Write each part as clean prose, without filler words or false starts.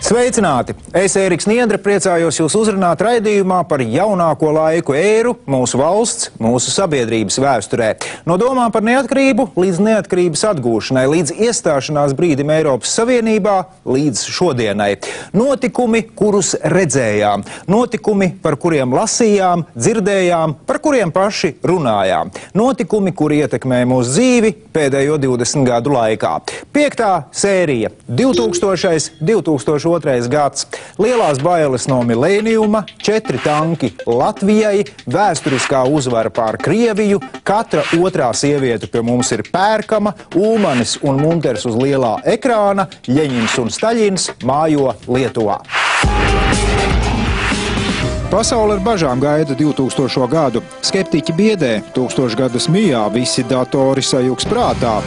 Sveicināti! Es, Ēriks Niedre, priecājos jūs uzrunāt raidījumā par jaunāko laiku ēru mūsu valsts, mūsu sabiedrības vēsturē. No domām par neatkarību līdz neatkarības atgūšanai, līdz iestāšanās brīdim Eiropas Savienībā, līdz šodienai. Notikumi, kurus redzējām, notikumi, par kuriem lasījām, dzirdējām, par kuriem paši runājām. Notikumi, kuri ietekmē mūsu dzīvi pēdējo 20 gadu laikā. 5. sērija – 2002. gads. Lielās bailes no milēniuma, 4 tanki Latvijai, vēsturiskā uzvara pār Krieviju, katra otrā sieviete pie mums ir pērkama, Ulmanis un Munters uz lielā ekrāna, Ļeņins un Staļins mājo Lietuvā. Pasaule ar bažām gaida 2000. gadu. Skeptiķi biedē, 1000 gadus mijā, visi datori sajūgs prātā.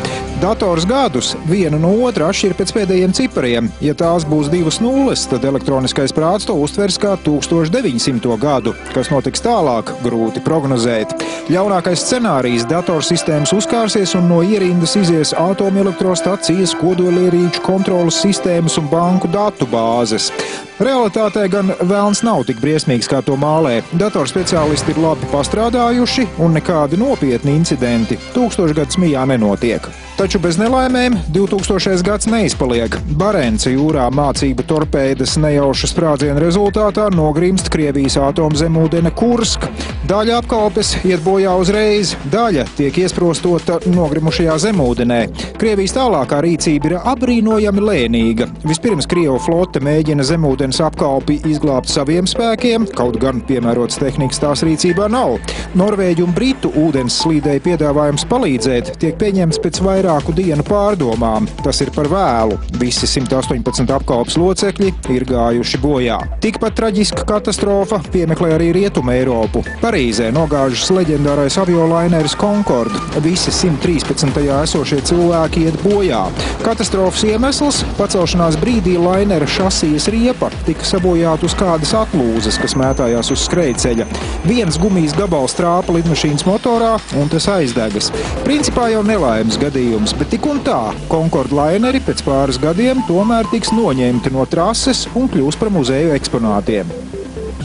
Dators gadus vienu no otra atšķir pēc pēdējiem cipariem. Ja tās būs 2 nulles, tad elektroniskais prāts to uztvers kā 1900. gadu. Kas notiks tālāk, grūti prognozēt. Ļaunākais scenārijs – datorsistēmas uzkārsies un no ierindas izies atomelektrostacijas, kodolierīču kontrolas sistēmas un banku datu bāzes. Realitātē gan vēlns nav tik briesmīgs, kā to mālē. Datorspeciālisti ir labi pastrādājuši un nekādi nopietni incidenti 1000 gadus mijā nenotiek. Taču bez nelaimēm 2000. gads neizpaliek. Barenca jūrā mācību torpēdas nejauša sprādziena rezultātā nogrimst Krievijas atomzemūdene Kurska. Daļa apkalpes iet bojā uzreiz, daļa tiek iesprostota nogrimušajā zemūdenē. Krievijas tālākā rīcība ir apbrīnojami lēnīga. Vispirms Krievu flote mēģina zemūdenes apkalpi izglābt saviem spēkiem, kaut gan piemērotas tehnikas tās rīcībā nav. Norvēģu un Britu ūdens slīdēju piedāvājums palīdzēt tiek pieņemts pēc vairāku dienu pārdomām. Tas ir par vēlu. Visi 118 apkalpes locekļi ir gājuši bojā. Tikpat traģiska katastrofa piemeklē arī Rietumu Eiropu. Parīzē nogāžas leģendārais aviolaineris Concorde. Visi 113. esošie cilvēki iet bojā. Katastrofas iemesls – pacelšanās brīdī lainera šasijas riepa tika sabojāta uz kādas atlūzes, kas mētājās uz skrejceļa. Viens gumijas gabals trāpa lidmašīnas motorā un tas aizdegas. Principā jau nelaimes gadījums, bet tik un tā Concorde laineri pēc pāris gadiem tomēr tiks noņemti no trases un kļūs par muzeju eksponātiem.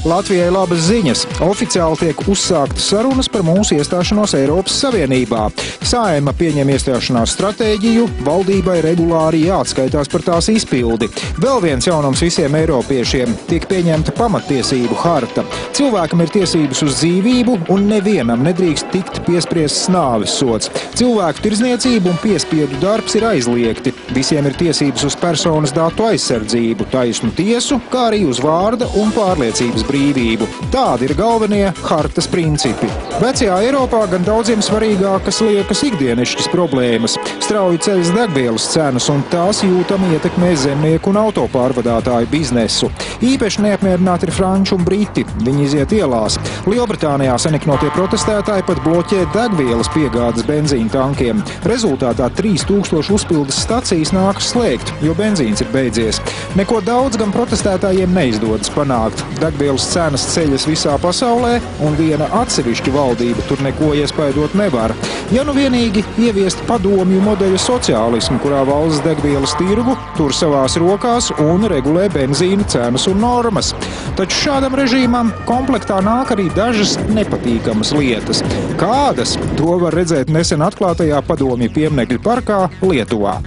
Latvijai labas ziņas. Oficiāli tiek uzsāktas sarunas par mūsu iestāšanos Eiropas Savienībā. Saeima pieņem iestāšanās stratēģiju, valdībai regulāri jāatskaitās par tās izpildi. Vēl viens jaunums visiem eiropiešiem – tiek pieņemta pamattiesību harta. Cilvēkam ir tiesības uz dzīvību un nevienam nedrīkst tikt piespriests nāves sods. Cilvēku tirdzniecība un piespiedu darbs ir aizliegti. Visiem ir tiesības uz personas datu aizsardzību, taisnu tiesu, kā arī uz vārda un pārliecības brīvību. Tādi ir galvenie hartas principi. Vecajā Eiropā gan daudziem svarīgākas liekas ikdienišķas problēmas. Strauji ceļas degvielas cenas un tās jūtami ietekmē zemnieku un autopārvadātāju biznesu. Īpaši neapmierināti ir franči un briti. Viņi iziet ielās. Lielbritānijā saniknotie protestētāji pat bloķē degvielas piegādes benzīna tankiem. Rezultātā 3000 uzpildes stacijas nākas slēgt, jo benzīns ir beidzies. Neko daudz gan protestētājiem neizdodas panākt. Degvielas cenas ceļas visā pasaulē, un viena atsevišķa valdība tur neko iespaidot nevar. Ja nu vienīgi ieviest padomju modeļa sociālismu, kurā valsts degvielas tirgu tur savās rokās un regulē benzīna cenas un normas. Taču šādam režīmam komplektā nāk arī dažas nepatīkamas lietas. Kādas? To var redzēt nesen atklātajā padomju pieminekļu parkā Lietuvā.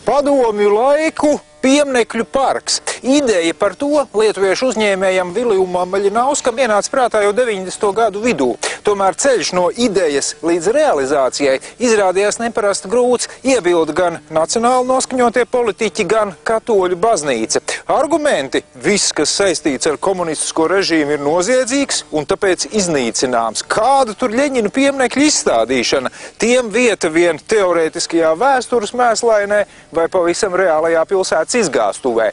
Padomju laiku pieminekļu parks. Ideja par to lietuviešu uzņēmējam Viljumam Maļinauskam ienāca prātā jau 90. gadu vidū. Tomēr ceļš no idejas līdz realizācijai izrādījās neparasti grūts. Iebilda gan nacionāli noskaņotie politiķi, gan katoļu baznīca. Argumenti – viss, kas saistīts ar komunistisko režīmu, ir noziedzīgs un tāpēc iznīcināms. Kāda tur Ļeņina pieminekļa izstādīšana? Tiem vieta vien teorētiskajā vēstures mēslainē vai pavisam reālajā pilsētas izgāstuvē.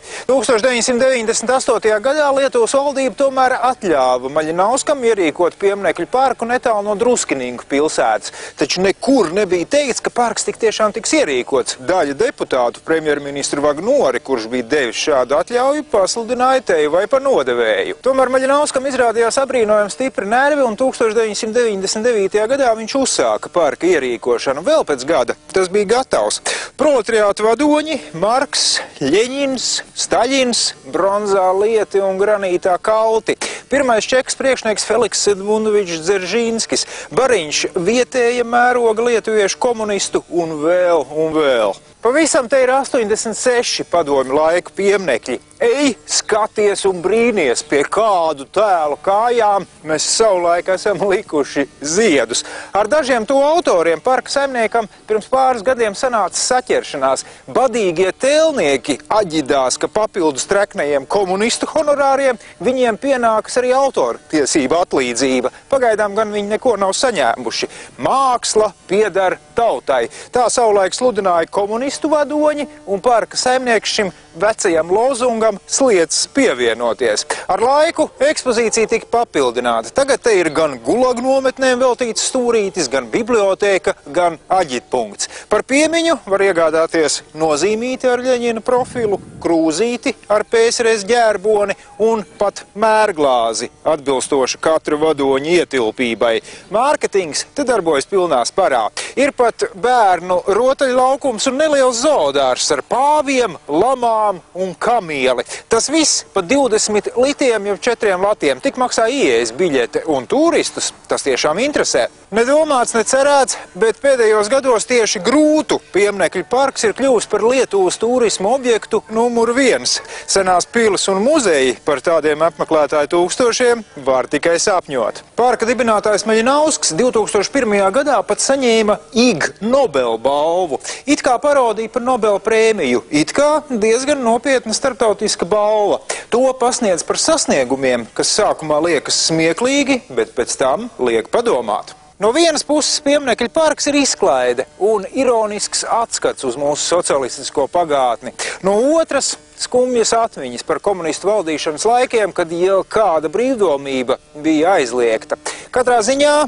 1998. gadā Lietuvas valdība tomēr atļāva Maļinauskam ierīkot pieminekļu parku netālu no Druskiniņu pilsētas. Taču nekur nebija teikts, ka parks tik tiešām tiks ierīkots. Daļa deputātu premjerministru Vagnori, kurš bija devis šādu atļauju, pasludināja teju vai par nodevēju. Tomēr Maļinauskam izrādījās abrīnojami stipri nervi, un 1999. gadā viņš uzsāka parka ierīkošanu. Vēl pēc gada tas bija gatavs. Proletariāta vadoņi Marks, Ļeņins, Staļins, bronzā lieti un granītā kalti. Pirmais čekas priekšnieks Feliks Edmundovičs Dzeržīnskis, Bariņš vietēja mēroga lietuviešu komunistu un vēl. Pavisam te ir 86 padomju laiku pieminekļi. Ej, skaties un brīnies, pie kādu tēlu kājām mēs savulaik esam likuši ziedus. Ar dažiem to autoriem parka saimniekam pirms pāris gadiem sanāca saķeršanās. Badīgie tēlnieki aģidās, ka papildus treknajiem komunistu honorāriem viņiem pienākas arī autoru tiesība atlīdzība. Pagaidām gan viņi neko nav saņēmuši. Māksla pieder tautai. Tā savulaik sludināja komunistu vadoņi, un parka saimnieks šim vecajam lozungam sliedz pievienoties. Ar laiku ekspozīcija tika papildināta. Tagad te ir gan gulagu nometnēm veltīts stūrītis, gan bibliotēka, gan aģitpunkts. Par piemiņu var iegādāties nozīmīti ar Ļeņina profilu, krūzīti ar PSRS ģērboni un pat mērglāzi atbilstoši katra vadoņa ietilpībai. Mārketings te darbojas pilnā sparā. Ir pat bērnu rotaļlaukums un neliels zoodārs ar pāviem, lamām un kamieli. Tas viss pa 20 litiem jau 4 latiem. Tik maksā ieejas biļete, un turistus tas tiešām interesē. Nedomāts, necerēts, bet pēdējos gados tieši Grūtu pieminekļu parks ir kļuvis par Lietuvas turismu objektu numur 1. Senās pilis un muzeji par tādiem apmeklētāju tūkstošiem var tikai sapņot. Parka dibinātājs Maļinausks 2001. gadā pat saņēma Ig Nobel balvu. It kā parodija par Nobel prēmiju, it kā diezgan nopietna starptautiska balva. To pasniedz par sasniegumiem, kas sākumā liekas smieklīgi, bet pēc tam liek padomāt. No vienas puses pieminekļu parks ir izklaide un ironisks atskats uz mūsu socialistisko pagātni. No otras skumjas atmiņas par komunistu valdīšanas laikiem, kad jau kāda brīvdomība bija aizliegta. Katrā ziņā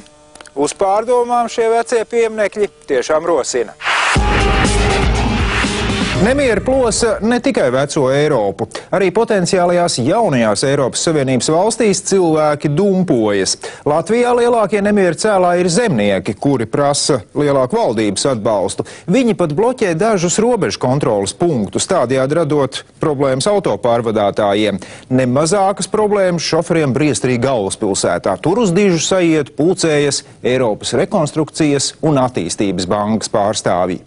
uz pārdomām šie vecie pieminekļi tiešām rosina. Nemieri plosa ne tikai veco Eiropu. Arī potenciālajās jaunajās Eiropas Savienības valstīs cilvēki dumpojas. Latvijā lielākie nemieri cēlāji ir zemnieki, kuri prasa lielāku valdības atbalstu. Viņi pat bloķē dažus robežu kontrolas punktus, tādējādi radot problēmas autopārvadātājiem. Nemazākas problēmas šoferiem Briestrī galvaspilsētā. Tur uz dižu saiet pulcējas Eiropas rekonstrukcijas un attīstības bankas pārstāvji.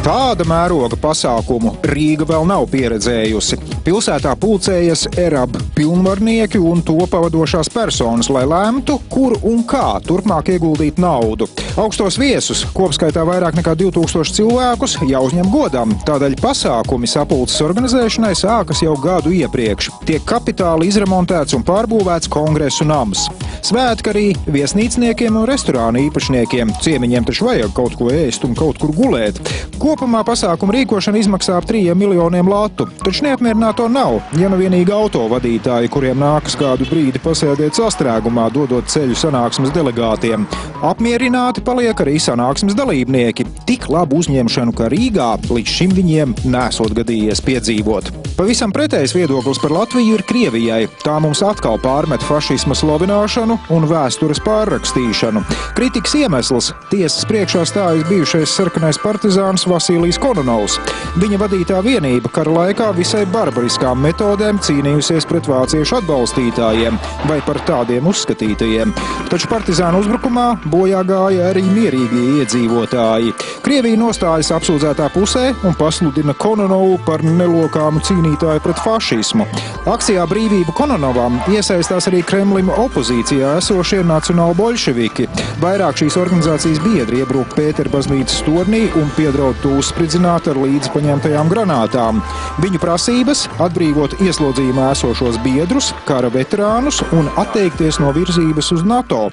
Tāda mēroga pasākumu Rīga vēl nav pieredzējusi. Pilsētā pulcējas ERAB pilnvarnieki un to pavadošās personas, lai lemtu, kur un kā turpmāk ieguldīt naudu. Augstos viesus, kopskaitā vairāk nekā 2000 cilvēkus, jāuzņem godam. Tādēļ pasākumi sapulces organizēšanai sākas jau gadu iepriekš. Tiek kapitāli izremontēts un pārbūvēts Kongresu nams. Svētki arī viesnīcniekiem un restorānu īpašniekiem. Ciemiņiem taču vajag kaut ko ēst un kaut kur gulēt. Kopumā pasākumu rīkošana izmaksā ap 3 miljoniem latu. Taču neapmierināto nav, ja nu vienīgi autovadītāji, kuriem nākas kādu brīdi pasēdēt sastrēgumā, dodot ceļu sanāksmes delegātiem. Apmierināti paliek arī sanāksmes dalībnieki. Tik labu uzņemšanu, kā Rīgā, līdz šim viņiem nesot gadījies piedzīvot. Pavisam pretējs viedoklis par Latviju ir Krievijai. Tā mums atkal pārmet fašisma slavināšanu un vēstures pārrakstīšanu. Kritikas iemesls tiesas priekšā stājas bijušais sarkanais partizāns Vasilijs Kononovs. Viņa vadītā vienība kara laikā visai barbariskām metodēm cīnījusies pret vāciešu atbalstītājiem vai par tādiem uzskatītajiem. Taču partizānu uzbrukumā bojā gāja arī mierīgie iedzīvotāji. Krievija nostājas apsūdzētā pusē un pasludina Kononovu par nelokāmu cīnītāju pret fašismu. Akcijā Brīvību Kononovam iesaistās arī Kremlim opozīcijai Latvijā esošie nacionāli bolševiki. Vairāk šīs organizācijas biedri iebruka Pēterbaznīcas tornī un piedraud uzspridzināt ar līdzi paņemtajām granātām. Viņu prasības – atbrīvot ieslodzījumā esošos biedrus, kara veterānus un atteikties no virzības uz NATO.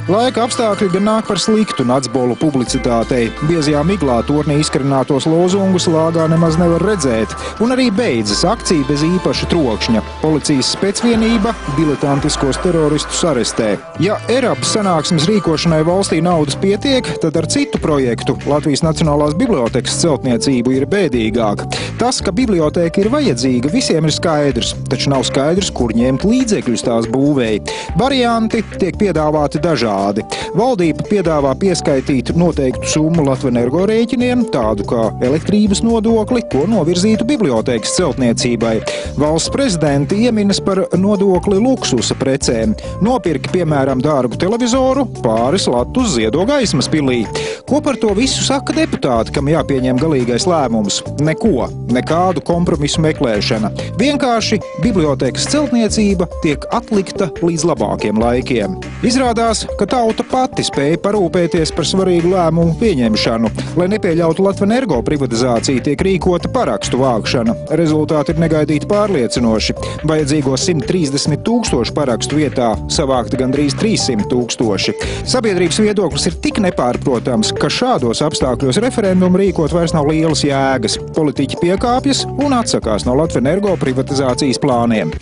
Laika apstākļi gan nāk par sliktu Nacbolu publicitātei. Biezajā miglā tornī izkarinātos lozungus lāgā nemaz nevar redzēt. Un arī beidzas akcija bez īpaša trokšņa. Policijas specvienība diletantiskos teroristus arestē. Ja Eiropas sanāksmes rīkošanai valstī naudas pietiek, tad ar citu projektu Latvijas Nacionālās bibliotekas celtniecību ir bēdīgāk. Tas, ka biblioteka ir vajadzīga, visiem ir skaidrs, taču nav skaidrs, kur ņemt līdzekļus tās būvēji. Varianti tiek piedāvāti dažādi. Valdība piedāvā pieskaitīt noteiktu summu Latvenergo rēķiniem, tādu kā elektrības nodokli, ko novirzītu bibliotekas celtniecībai. Valsts prezidenti ieminas par nodokli luksusa precēm. Nopirki, piemēram, dārgu televizoru, pāris latus ziedo Gaismas pilī. Ko par to visu saka deputāti, kam jāpieņem galīgais lēmums? Neko. Nekādu kompromisu meklēšana. Vienkārši bibliotekas celtniecība tiek atlikta līdz labākiem laikiem. Izrādās, ka tauta pati spēja parūpēties par svarīgu lēmumu pieņemšanu. Lai nepieļautu Latvenergo privatizāciju, tiek rīkota parakstu vākšana. Rezultāti ir negaidīti pārliecinoši. Vajadzīgo 130 000 parakstu vietā savākta gandrīz 300 000. Sabiedrības viedoklis ir tik nepārprotams, ka šādos apstākļos referendumu rīkot vairs nav lielas jēgas. Politiķi piekāpjas un atsakās no Latvenergo privatizācijas plāniem.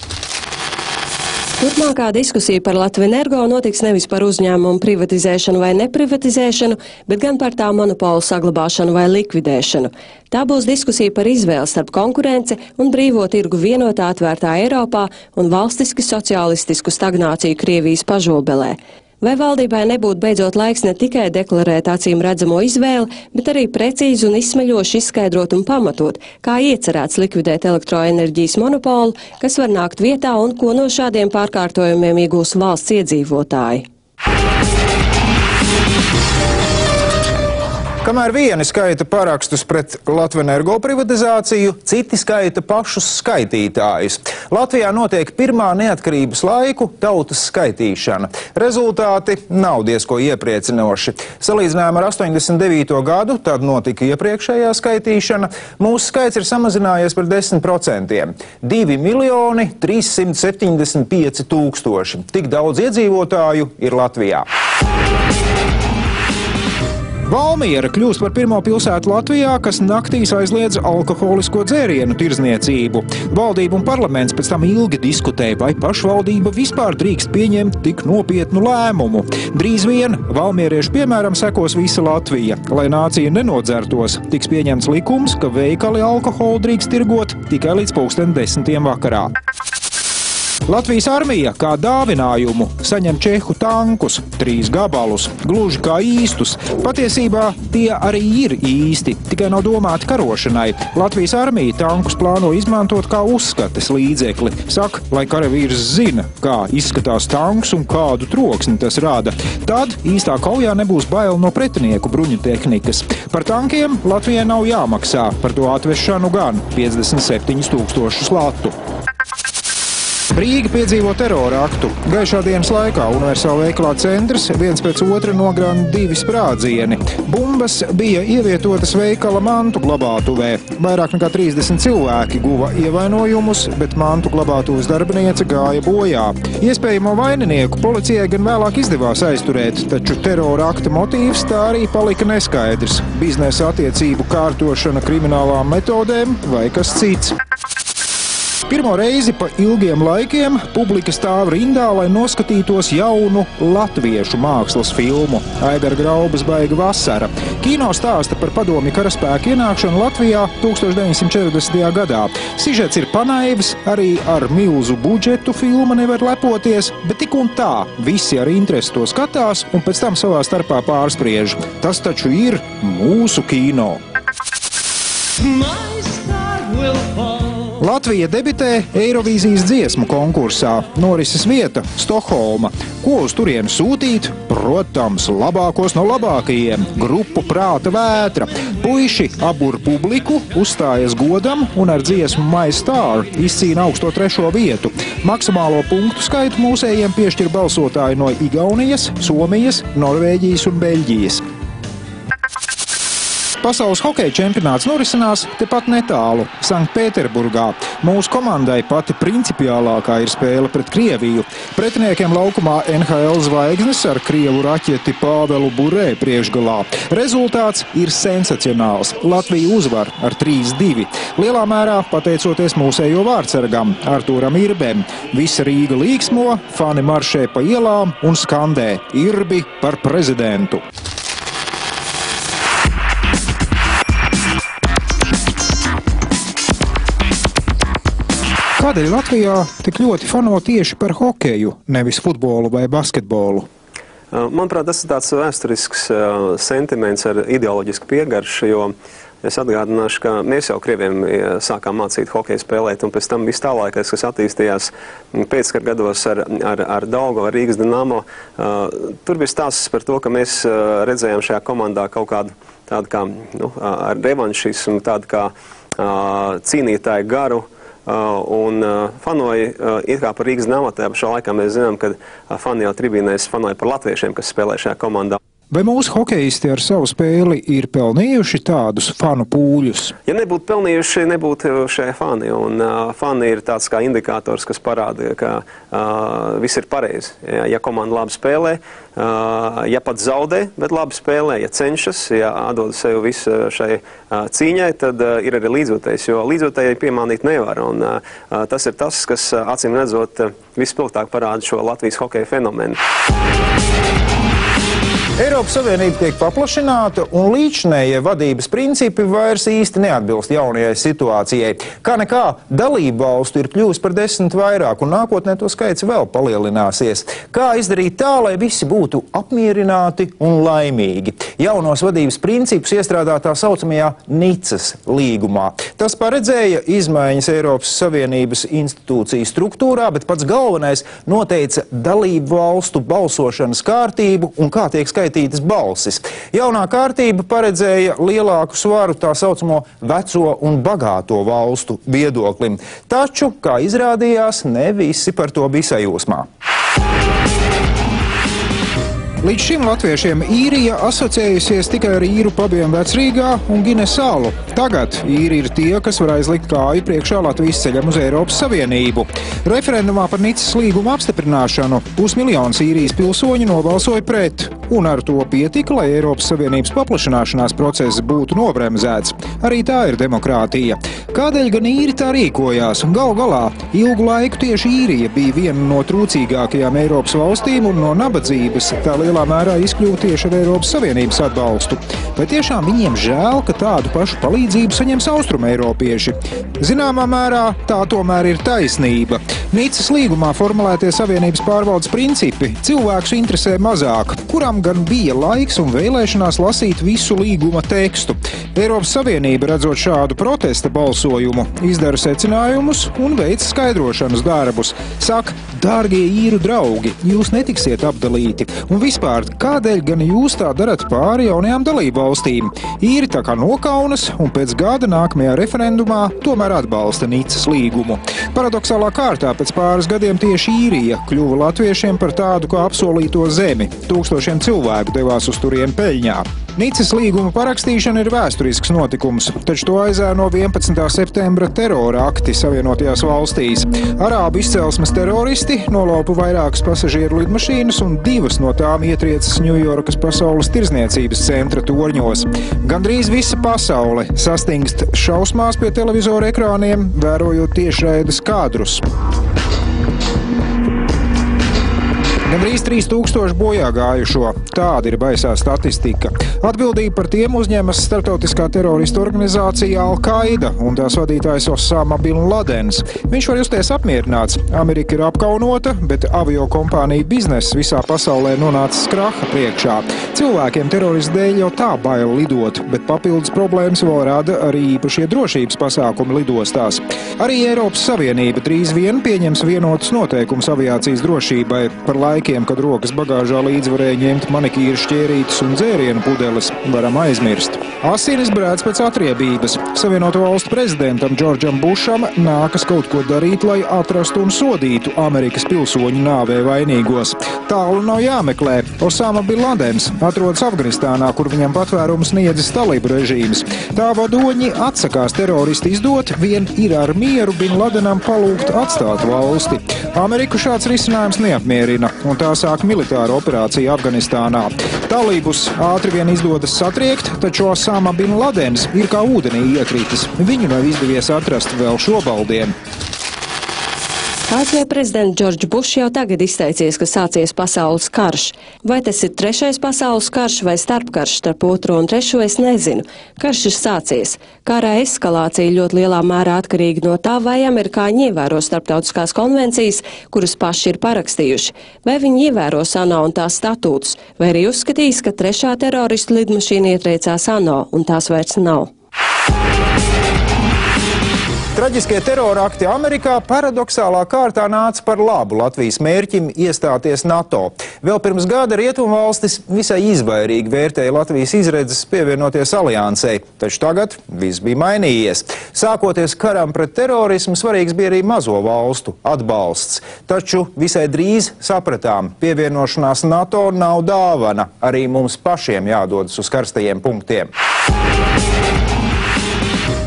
Turpmākā diskusija par Latvenergo notiks nevis par uzņēmumu privatizēšanu vai neprivatizēšanu, bet gan par tā monopolu saglabāšanu vai likvidēšanu. Tā būs diskusija par izvēli starp konkurence un brīvo tirgu vienotā atvērtā Eiropā un valstiski sociālistisku stagnāciju Krievijas pažobelē. Vai valdībai nebūtu beidzot laiks ne tikai deklarēt acīm redzamo izvēli, bet arī precīzi un izsmeļoši izskaidrot un pamatot, kā iecerēts likvidēt elektroenerģijas monopolu, kas var nākt vietā un ko no šādiem pārkārtojumiem iegūs valsts iedzīvotāji. Kamēr vieni skaita parakstus pret Latvenergo privatizāciju, citi skaita pašus skaitītājus. Latvijā notiek pirmā neatkarības laiku tautas skaitīšana. Rezultāti nav diezko iepriecinoši. Salīdzinājumā ar 89. gadu, tad notika iepriekšējā skaitīšana, mūsu skaits ir samazinājies par 10%. 2 375 000. Tik daudz iedzīvotāju ir Latvijā. Valmiera kļūst par pirmo pilsētu Latvijā, kas naktīs aizliedz alkoholisko dzērienu tirdzniecību. Valdība un parlaments pēc tam ilgi diskutēja, vai pašvaldība vispār drīkst pieņemt tik nopietnu lēmumu. Drīz vien valmieriešu piemēram sekos visa Latvija. Lai nācija nenodzertos, tiks pieņemts likums, ka veikali alkoholu drīkst tirgot tikai līdz 10:00 vakarā. Latvijas armija kā dāvinājumu saņem čehu tankus, 3 gabalus, gluži kā īstus. Patiesībā tie arī ir īsti, tikai nav domāti karošanai. Latvijas armija tankus plāno izmantot kā uzskates līdzekli. Saka, lai karavīrs zina, kā izskatās tanks un kādu troksni tas rada. Tad īstā kaujā nebūs bail no pretinieku bruņu tehnikas. Par tankiem Latvijai nav jāmaksā, par to atvešanu gan 57 000 latu. Rīga piedzīvo terora aktu. Gaišā dienas laikā Universāla veikalā Centrs viens pēc otra nogrāna 2 sprādzieni. Bumbas bija ievietotas veikala mantu glabātuvē. Vairāk nekā 30 cilvēki guva ievainojumus, bet mantu glabātuves darbiniece gāja bojā. Iespējamo vaininieku policijai gan vēlāk izdevās aizturēt, taču terora akta motīvs tā arī palika neskaidrs. Biznesa attiecību kārtošana kriminālām metodēm vai kas cits. Pirmo reizi pa ilgiem laikiem publika stāv rindā, lai noskatītos jaunu latviešu mākslas filmu Aigara Graubas Baiga vasara. Kino stāsta par padomju karaspēku ienākšanu Latvijā 1940. gadā. Sižets ir panaivs, arī ar milzu budžetu filma nevar lepoties, bet tik un tā visi ar interesi to skatās un pēc tam savā starpā pārspriež. Tas taču ir mūsu kino. Latvija debitē Eirovīzijas dziesmu konkursā. Norises vieta – Stokholma. Ko uz turieni sūtīt? Protams, labākos no labākajiem. Grupu Prāta vētra. Puiši abur publiku, uzstājas godam un ar dziesmu My Star izcīna augsto 3. vietu. Maksimālo punktu skaitu mūsējiem piešķir balsotāji no Igaunijas, Somijas, Norvēģijas un Beļģijas. Pasaules hokeja čempionāts norisinās tepat netālu, Sanktpēterburgā. Mūsu komandai pati principiālākā ir spēle pret Krieviju. Pretiniekiem laukumā NHL zvaigznes ar krievu raķeti Pāvelu Burē priekšgalā. Rezultāts ir sensacionāls. Latvija uzvar ar 3-2. Lielā mērā pateicoties mūsējo vārdsargam Artūram Irbem. Visa Rīga līksmo, fani maršē pa ielām un skandē Irbi par prezidentu. Kādēļ Latvijā tik ļoti fano tieši par hokeju, nevis futbolu vai basketbolu? Manuprāt, tas ir tāds vēsturisks sentiments ar ideoloģisku piegaršu, jo es atgādināšu, ka mēs jau krieviem sākām mācīt hokeju spēlēt, un pēc tam viss tālākais, kas attīstījās pēckara gados ar Daugavu, ar Rīgas Dinamo, tur bija stāsts par to, ka mēs redzējām šajā komandā kaut kādu tādu kā ar revanšismu, tādu kā cīnītāju garu, un fanoja it kā par Rīgas Dinamo. Tajā pašā laikā mēs zinām, ka fani jau tribīnēs fanoja par latviešiem, kas spēlē šajā komandā. Vai mūsu hokeisti ar savu spēli ir pelnījuši tādus fanu pūļus? Ja nebūtu pelnījuši, nebūtu šie fani. Un fani ir tāds kā indikators, kas parāda, ka viss ir pareizi. Ja komanda labi spēlē, ja pat zaudē, bet labi spēlē, ja cenšas, ja atdod sev visu šai cīņai, tad ir arī līdzjūtējs, jo līdzjūtēji piemānīt nevar. Un tas ir tas, kas acīm redzot vispilgtāk parāda šo Latvijas hokeja fenomenu. Eiropas Savienība tiek paplašināta un līdzinējie vadības principi vairs īsti neatbilst jaunajai situācijai. Kā nekā dalību valstu ir kļuvis par 10 vairāk un nākotnē to skaits vēl palielināsies. Kā izdarīt tā, lai visi būtu apmierināti un laimīgi? Jaunos vadības principus iestrādā tā saucamajā Nicas līgumā. Tas paredzēja izmaiņas Eiropas Savienības institūciju struktūrā, bet pats galvenais noteica dalību valstu balsošanas kārtību un kā tiek skaitītas balsis. Jaunā kārtība paredzēja lielāku svaru tā saucamo veco un bagāto valstu viedoklim. Taču, kā izrādījās, ne visi par to bija sajūsmā. Līdz šim latviešiem Īrija asociējusies tikai ar īru pabiem Vecrīgā un Ginesalu. Tagad īri ir tie, kas var aizlikt kāju priekšā Latvijas ceļam uz Eiropas Savienību. Referendumā par Nicas līguma apstiprināšanu 500 000 īrijas pilsoņu nobalsoja pret, un ar to pietika, lai Eiropas Savienības paplašināšanās process būtu nobremzēts. Arī tā ir demokrātija. Kādēļ gan īri tā rīkojās? Un galu galā ilgu laiku tieši Īrija bija viena no trūcīgākajām Eiropas valstīm un no nabadzības tā lielā mērā izkļuva tieši ar Eiropas Savienības atbalstu. Vai tiešām viņiem žēl, ka tādu pašu palīdzību saņems austrumeiropieši? Zināmā mērā tā tomēr ir taisnība. Nicas līgumā formulētie Savienības pārvaldes principi cilvēkus interesē mazāk, kuram gan bija laiks un vēlēšanās lasīt visu līguma tekstu. Eiropas Savienība, redzot šādu protesta balsojumu, izdara secinājumus un veic skaidrošanas darbus. Saka, dārgie īru draugi, jūs netiksiet apdalīti. Un vispār, kādēļ gan jūs tā darat pāri jaunajām dalību valstīm? Īri tā kā nokaunas un pēc gada nākamajā referendumā tomēr atbalsta Nicas līgumu. Paradoxālā kārtā pēc pāris gadiem tieši Īrija kļuva latviešiem par tādu kā apsolīto zemi. Tūkstošiem cilvēku devās uz turieni peļņā. Nicas līguma parakstīšana ir vēsturisks notikums, taču to aizēno 11. septembra terora akti Savienotajās valstīs. Arābu izcelsmes teroristi nolaupa vairākas pasažieru lidmašīnas un 2 no tām ietriecas Ņujorkas pasaules tirdzniecības centra torņos. Gandrīz visa pasaule sastingst šausmās pie televizora ekrāniem, vērojot tiešraides kadrus. Gandrīz 3000 bojā gājušo. Tāda ir baisā statistika. Atbildība par tiem uzņemas starptautiskā terorista organizācija Al-Qaida un tās vadītājs Osama bin Ladens. Viņš var justies apmierināts. Amerika ir apkaunota, bet avio kompānija bizness visā pasaulē nonāca kraha priekšā. Cilvēkiem teroristu dēļ jau tā bail lidot, bet papildus problēmas vēl rada arī īpašie drošības pasākumi lidostās. Arī Eiropas Savienība drīz vien pieņems vienotus noteikumus aviācijas drošībai. Par laikiem, kad rokas bagāžā līdz varēja ņemt manikīru šķērītes un dzērienu pudeles, varam aizmirst. Asinis brēc pēc atriebības. Savienoto valstu prezidentam Džordžam Bušam nākas kaut ko darīt, lai atrastu un sodītu Amerikas pilsoņu nāvē vainīgos. Tālu nav jāmeklē. Osama bin Ladens atrodas Afganistānā, kur viņam patvērumu sniedzis talību režīms. Tā vadoņi atsakās teroristi izdot, vien ir ar mieru bin Ladenam palūgt atstāt valsti. Ameriku šāds risinājums neapmierina, un tā sāk militāra operācija Afganistānā. Talībus ātri vien izdodas satriekt, taču Osama bin Ladens ir kā ūdenī iekritis. Viņu nav izdevies atrast vēl šobaldien. ASV prezidents Džordžs Bušs jau tagad izteicies, ka sācies pasaules karš. Vai tas ir trešais pasaules karš vai starpkarš starp otro un trešo, es nezinu. Karš ir sācies. Kara eskalācija ļoti lielā mērā atkarīga no tā, vai amerikāņi ievēro starptautiskās konvencijas, kuras paši ir parakstījuši, vai viņi ievēro ANO un tās statūtus, vai arī uzskatīs, ka trešā teroristu lidmašīna ietriecās ANO un tās vairs nav. Traģiskie terorakti Amerikā paradoxālā kārtā nāca par labu Latvijas mērķim iestāties NATO. Vēl pirms gada rietumvalstis visai izvairīgi vērtēja Latvijas izredzes pievienoties aliansei, taču tagad viss bija mainījies. Sākoties karam pret terorismu, svarīgs bija arī mazo valstu atbalsts. Taču visai drīz sapratām, pievienošanās NATO nav dāvana, arī mums pašiem jādodas uz karstajiem punktiem.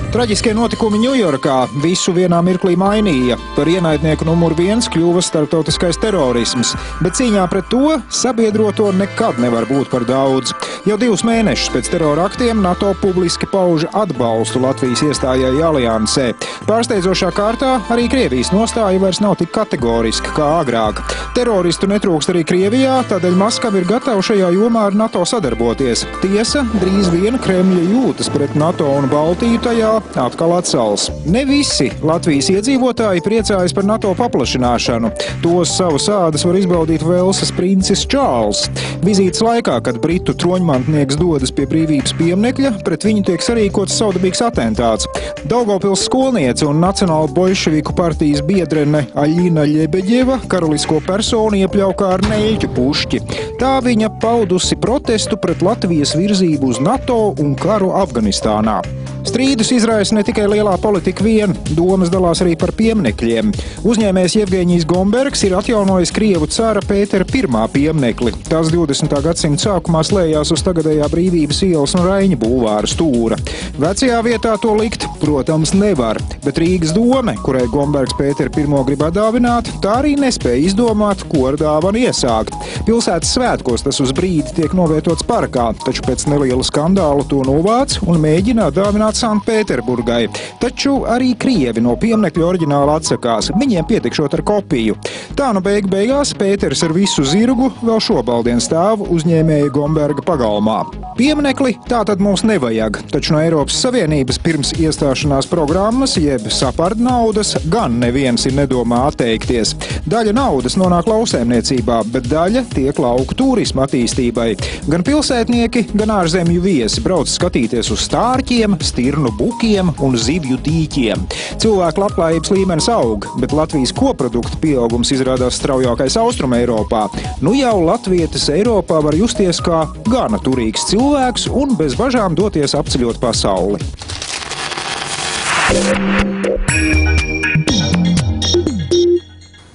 Traģiskie notikumi Ņujorkā visu vienā mirklī mainīja. Par ienaidnieku numur 1 kļuva starptautiskais terorisms, bet cīņā pret to sabiedroto nekad nevar būt par daudz. Jau 2 mēnešus pēc terora aktiem NATO publiski pauž atbalstu Latvijas iestājai aliansē. Pārsteidzošā kārtā arī Krievijas nostāja vairs nav tik kategoriska kā agrāk. Teroristu netrūkst arī Krievijā, tādēļ Maskava ir gatava šajā jomā ar NATO sadarboties. Tiesa, drīz vien Kremļa jūtas pret NATO un Baltiju tajā atkal atsals. Ne visi Latvijas iedzīvotāji priecājas par NATO paplašināšanu. Tos savus ādas var izbaudīt Velsas princis Čārls. Vizītes laikā, kad britu troņmantnieks dodas pie brīvības pieminekļa, pret viņu tiek sarīkots savdabīgs atentāts. Daugavpils skolniece un Nacionāla bolševiku partijas biedrene Aļina Ļebeģeva karalisko personu iepļaukā ar neļķu pušķi. Tā viņa paudusi protestu pret Latvijas virzību uz NATO un karu Afganistānā. Strīdus izraisa ne tikai lielā politika vien, domas dalās arī par pieminekļiem. Uzņēmējs Jevgeņijs Gombergs ir atjaunojis Krievu cara Pētera I pieminekli. Tas 20. gadsimta sākumā slējās uz tagadējā Brīvības ielas un Raiņa bulvāra stūra. Vecajā vietā to likt, protams, nevar, bet Rīgas dome, kurai Gombergs Pētera I grib atdāvināt, tā arī nespēja izdomāt, ko ar dāvanu iesākt. Pilsētas svētkos tas uz brīdi tiek novietots parkā, taču pēc neliela skandāla to novāc un mēģina atdāvināt Sanktpēterburgai. Taču arī Krievi no pieminekļa oriģināla atsakās. Viņiem pietikšot ar kopiju. Tā nu beigās Pēters ar visu zirgu vēl šobaldien stāv uzņēmēja Gomberga pagalmā. Pieminekli tātad mums nevajag, taču no Eiropas Savienības pirms iestāšanās programmas, jeb SAPARD naudas, gan neviens ir nedomā atteikties. Daļa naudas nonāk lauksaimniecībā, bet daļa tiek lauku turisma attīstībai. Gan pilsētnieki, gan ārzemju viesi brauc skatīties uz stārķiem, stirnu bukiem un zivju tīķiem. Cilvēku labklājības līmenis aug, bet Latvijas koprodukta pieaugums izrādās straujākais Austruma Eiropā. Nu jau latvietis Eiropā var justies kā gana turīgs cilvēks un bez bažām doties apceļot pasauli.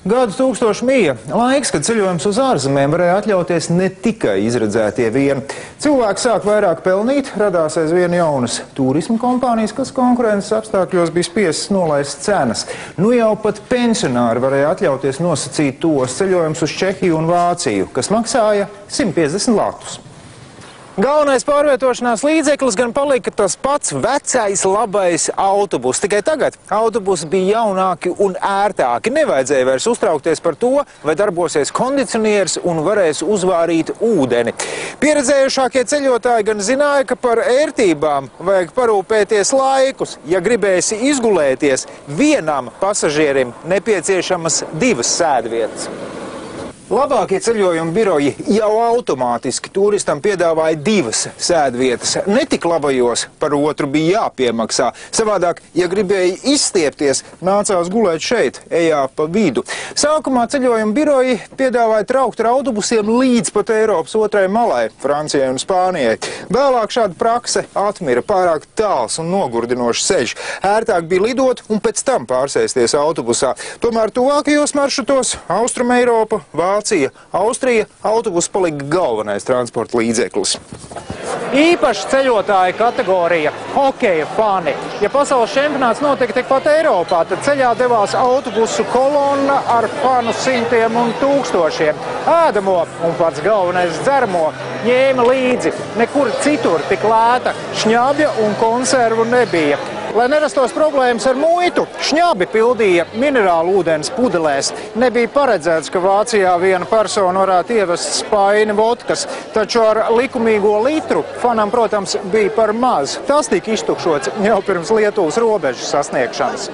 Gadu tūkstošu mija laiks, kad ceļojums uz ārzemēm varēja atļauties ne tikai izredzētie vien. Cilvēki sāk vairāk pelnīt, radās aizvien jaunas turisma kompānijas, kas konkurences apstākļos bija spiestas nolaist cenas. Nu jau pat pensionāri varēja atļauties nosacīt tos ceļojumus uz Čehiju un Vāciju, kas maksāja 150 latus. Galvenais pārvietošanās līdzeklis gan palika tas pats vecais labais autobus. Tikai tagad autobusi bija jaunāki un ērtāki. Nevajadzēja vairs uztraukties par to, vai darbosies kondicionieris un varēs uzvārīt ūdeni. Pieredzējušākie ceļotāji gan zināja, ka par ērtībām vajag parūpēties laikus. Ja gribēsi izgulēties, vienam pasažierim nepieciešamas 2 sēdvietas. Labākie ceļojuma biroji jau automātiski turistam piedāvāja 2 sēdvietas. Netik labajos par otru bija jāpiemaksā. Savādāk, ja gribēja izstiepties, nācās gulēt šeit, ejā pa vidu. Sākumā ceļojuma biroji piedāvāja traukt ar autobusiem līdz pat Eiropas otrai malai, Francijai un Spānijai. Vēlāk šāda prakse atmira, pārāk tāls un nogurdinošs ceļš. Ērtāk bija lidot un pēc tam pārsēsties autobusā. Tomēr tuvākajos maršrutos Austrum Eiropa, Vācija, Austrija, autobus palika galvenais transporta līdzeklis. Īpaši ceļotāja kategorija – hokeja fani. Ja pasaules čempionāts notika tikpat Eiropā, tad ceļā devās autobusu kolonna ar fanu simtiem un tūkstošiem. Ēdamo un pats galvenais dzeramo ņēma līdzi. Nekur citur tik lēta šņabja un konservu nebija. Lai nerastos problēmas ar muitu, šņabi pildīja minerālu ūdens pudelēs. Nebija paredzēts, ka Vācijā viena persona varētu ievest spaini vodkas, taču ar likumīgo litru fanam, protams, bija par maz. Tas tika iztukšots jau pirms Lietuvas robežas sasniegšanas.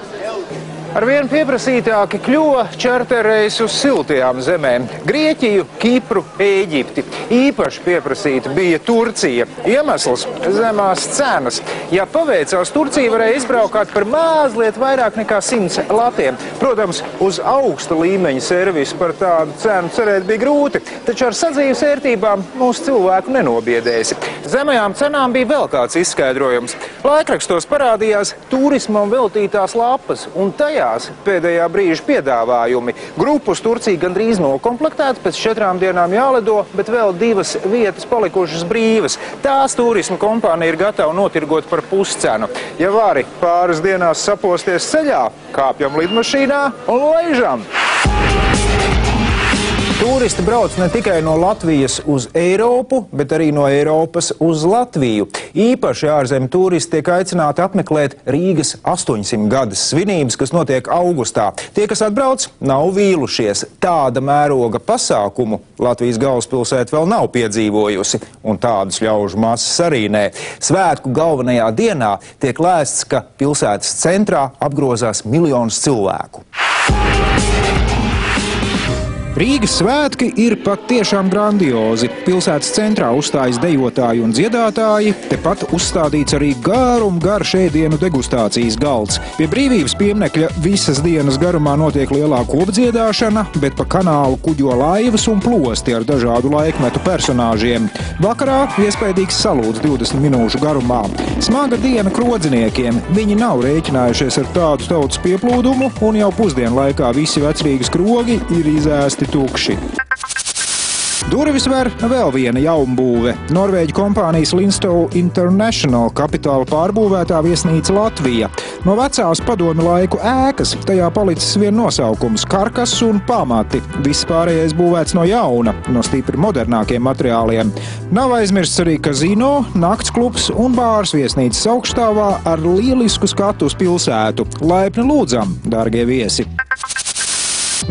Arvien pieprasītāki kļuva čarterreisi uz siltajām zemēm – Grieķiju, Kipru, Ēģipti. Īpaši pieprasīta bija Turcija. Iemesls – zemās cenas. Ja paveicās, Turcija varēja izbraukāt par mazliet vairāk nekā 100 latiem. Protams, uz augsta līmeņa servisu par tādu cenu cerēt bija grūti, taču ar sadzīves ērtībām mūsu cilvēku nenobiedēsi. Zemajām cenām bija vēl kāds izskaidrojums. Laikrakstos parādījās turismam veltītās lapas, un tajā pēdējā brīža piedāvājumi. Grupu uz Turciju gandrīz nokomplektēts, pēc 4 dienām jālido, bet vēl 2 vietas palikušas brīvas. Tās turisma kompānija ir gatava notirgot par puscenu. Ja vari pāris dienās saposties ceļā, kāpjam lidmašīnā un laižam! Turisti brauc ne tikai no Latvijas uz Eiropu, bet arī no Eiropas uz Latviju. Īpaši ārzemju turisti tiek aicināti apmeklēt Rīgas 800 gadas svinības, kas notiek augustā. Tie, kas atbrauc, nav vīlušies. Tāda mēroga pasākumu Latvijas galvaspilsēta vēl nav piedzīvojusi, un tādas ļaužu masas arī nē. Svētku galvenajā dienā tiek lēsts, ka pilsētas centrā apgrozās miljonus cilvēku. Rīgas svētki ir pat tiešām grandiozi. Pilsētas centrā uzstājas dejotāji un dziedātāji, tepat uzstādīts arī garš ēdienu degustācijas galds. Pie Brīvības pieminekļa visas dienas garumā notiek lielā kopdziedāšana, bet pa kanālu kuģo laivas un plosti ar dažādu laikmetu personāžiem. Vakarā iespējīgs salūts 20 minūšu garumā. Smaga diena krodziniekiem. Viņi nav rēķinājušies ar tādu tautas pieplūdumu, un jau pusdienu laikā visi vecrīgas krogi ir izēsti tukši. Durvis ver vēl viena jaumbūve. Norvēģu kompānijas Linstow International kapitāla pārbūvētā viesnīca Latvija. No vecās padomju laiku ēkas tajā palicis vien nosaukums – karkas un pamati. Viss pārējais būvēts no jauna, no stipri modernākiem materiāliem. Nav aizmirsts arī kazino, naktsklubs un bārs viesnīcas augšstāvā ar lielisku skatu uz pilsētu. Laipni lūdzam, dārgie viesi!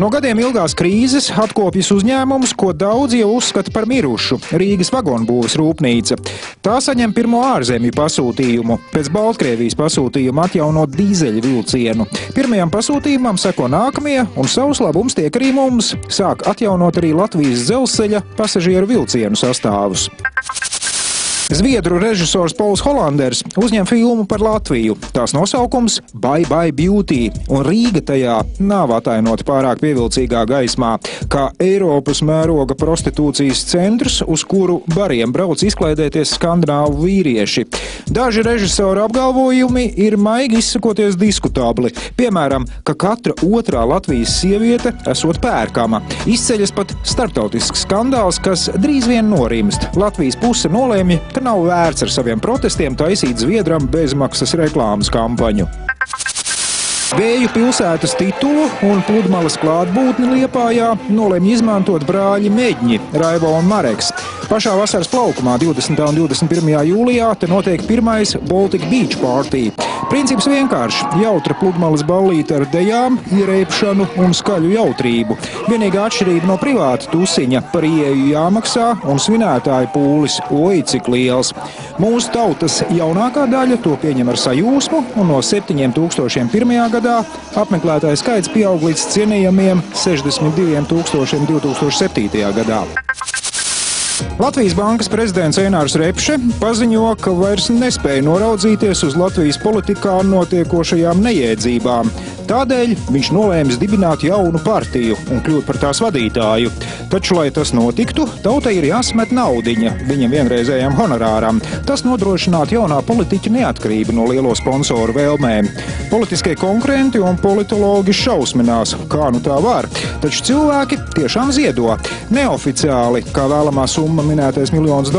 No gadiem ilgās krīzes atkopjas uzņēmums, ko daudz jau uzskata par mirušu – Rīgas vagonbūves rūpnīca. Tā saņem pirmo ārzemju pasūtījumu. Pēc Baltkrievijas pasūtījuma atjaunot dīzeļu vilcienu. Pirmajam pasūtījumam seko nākamie, un savus labums tiek arī mums. Sāk atjaunot arī Latvijas dzelzceļa pasažieru vilcienu sastāvus. Zviedru režisors Pols Holanders uzņem filmu par Latviju. Tās nosaukums – Bye Bye Beauty, un Rīga tajā nav atainota pārāk pievilcīgā gaismā, kā Eiropas mēroga prostitūcijas centrs, uz kuru bariem brauc izklaidēties skandināvu vīrieši. Daži režisora apgalvojumi ir maigi izsakoties diskutabli. Piemēram, ka katra otrā Latvijas sieviete esot pērkama. Izceļas pat starptautisks skandāls, kas drīz vien norimst. Latvijas puse nolēmja, ka nav vērts ar saviem protestiem taisīt Zviedram bezmaksas reklāmas kampaņu. Vēju pilsētas titulu un pludmales klātbūtni Liepājā nolēma izmantot brāļi Meģņi, Raivo un Mareks. Pašā vasaras plaukumā 20. un 21. jūlijā te notiek pirmais Baltic Beach Party. Princips vienkārši – jautra pludmales ballīte ar dejām, ierēpšanu un skaļu jautrību. Vienīgā atšķirība no privāta tusiņa – par ieeju jāmaksā un svinētāju pūlis – oi, cik liels. Mūsu tautas jaunākā daļa to pieņem ar sajūsmu, un no 7,000 pirmajā gadā apmeklētāju skaits pieaug līdz cienījamiem 62,000 2007. gadā. Latvijas bankas prezidents Einārs Repše paziņo, ka vairs nespēja noraudzīties uz Latvijas politikā notiekošajām nejēdzībām. Tādēļ viņš nolēmis dibināt jaunu partiju un kļūt par tās vadītāju. Taču, lai tas notiktu, tautai ir jāsmet naudiņa viņam vienreizējām honorāram. Tas nodrošinātu jaunā politiķa neatkarību no lielo sponsoru vēlmēm. Politiskie konkurenti un politologi šausminās, kā nu tā var. Taču cilvēki tiešām ziedo. Neoficiāli, kā vēlamā summa minētais $1 miljons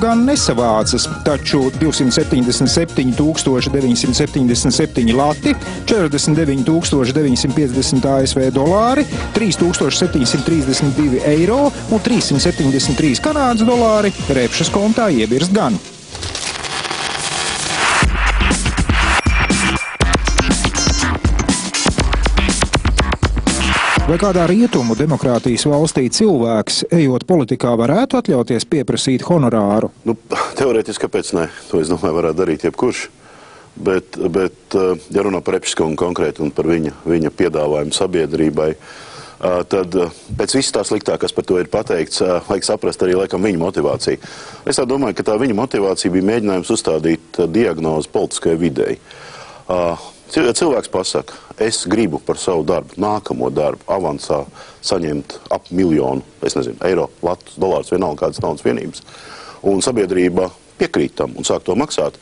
gan nesavācas, taču 277 977 lati, 49 950 ASV dolāri, 3732 eiro un 373 Kanādas dolāri Repšes kontā iebirst gan. Vai kādā rietumu demokrātijas valstī cilvēks, ejot politikā, varētu atļauties pieprasīt honorāru? Teorētiski, kāpēc ne? To, es domāju, varētu darīt jebkurš. Bet ja runā par Repšes kungu konkrēti un par viņa piedāvājumu sabiedrībai, tad pēc viss tā sliktā, kas par to ir pateikts, vajag saprast arī laikam viņa motivāciju. Es tā domāju, ka tā viņa motivācija bija mēģinājums uzstādīt diagnozi politiskai videi. Cilvēks pasaka, es gribu par savu darbu, nākamo darbu, avansā saņemt ap 1 miljonu, es nezinu, eiro, latus, dolārus, vienalga kādas naudas vienības, un sabiedrība piekrīt tam un sāk to maksāt.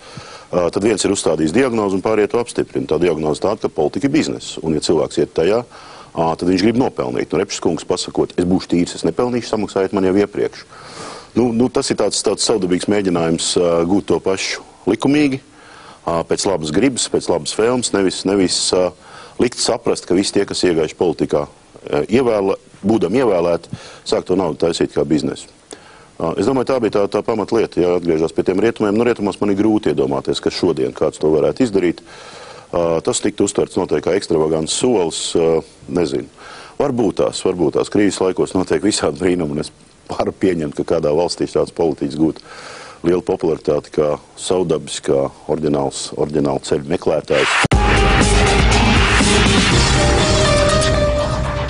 Tad viens ir uzstādījis diagnozi un pārējie to apstiprina. Tā diagnoze tāda, ka politika ir biznesa. Un ja cilvēks iet tajā, tad viņš grib nopelnīt. Repšes kungs pasakot, es būšu tīrs, es nepelnīšu, samaksājiet man jau iepriekš. Tas ir tāds savdabīgs mēģinājums gūt to pašu likumīgi, pēc labas gribas, pēc labas vēlmes, nevis likt saprast, ka visi tie, kas iegājuši politikā, būdam ievēlēti, sāk to naudu taisīt kā biznesu. Es domāju, tā bija tā pamatlieta, ja atgriežās pie tiem rietumiem. Rietumos man ir grūti iedomāties, ka šodien kāds to varētu izdarīt. Tas tiktu uztverts noteikti kā ekstravagants solis, nezinu. Varbūt tās krīzes laikos notiek visādi brīnumi, un es varu pieņemt, ka kādā valstī šāds politiķis gūtu lielu popularitāti kā saudabis, kā oriģināls ceļu meklētājs.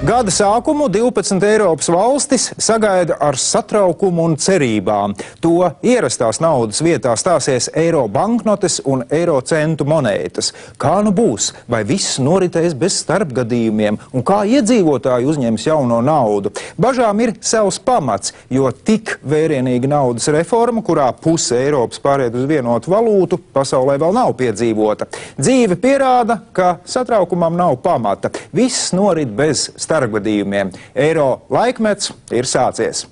Gada sākumu 12 Eiropas valstis sagaida ar satraukumu un cerībām. To ierastās naudas vietā stāsies eiro banknotes un eiro centu monētas. Kā nu būs? Vai viss noritēs bez starpgadījumiem? Un kā iedzīvotāji uzņems jauno naudu? Bažām ir savs pamats, jo tik vērienīga naudas reforma, kurā puse Eiropas pāriet uz vienotu valūtu, pasaulē vēl nav piedzīvota. Dzīve pierāda, ka satraukumam nav pamata. Viss norit bez starpgadījumiem. Eiro laikmets ir sācies.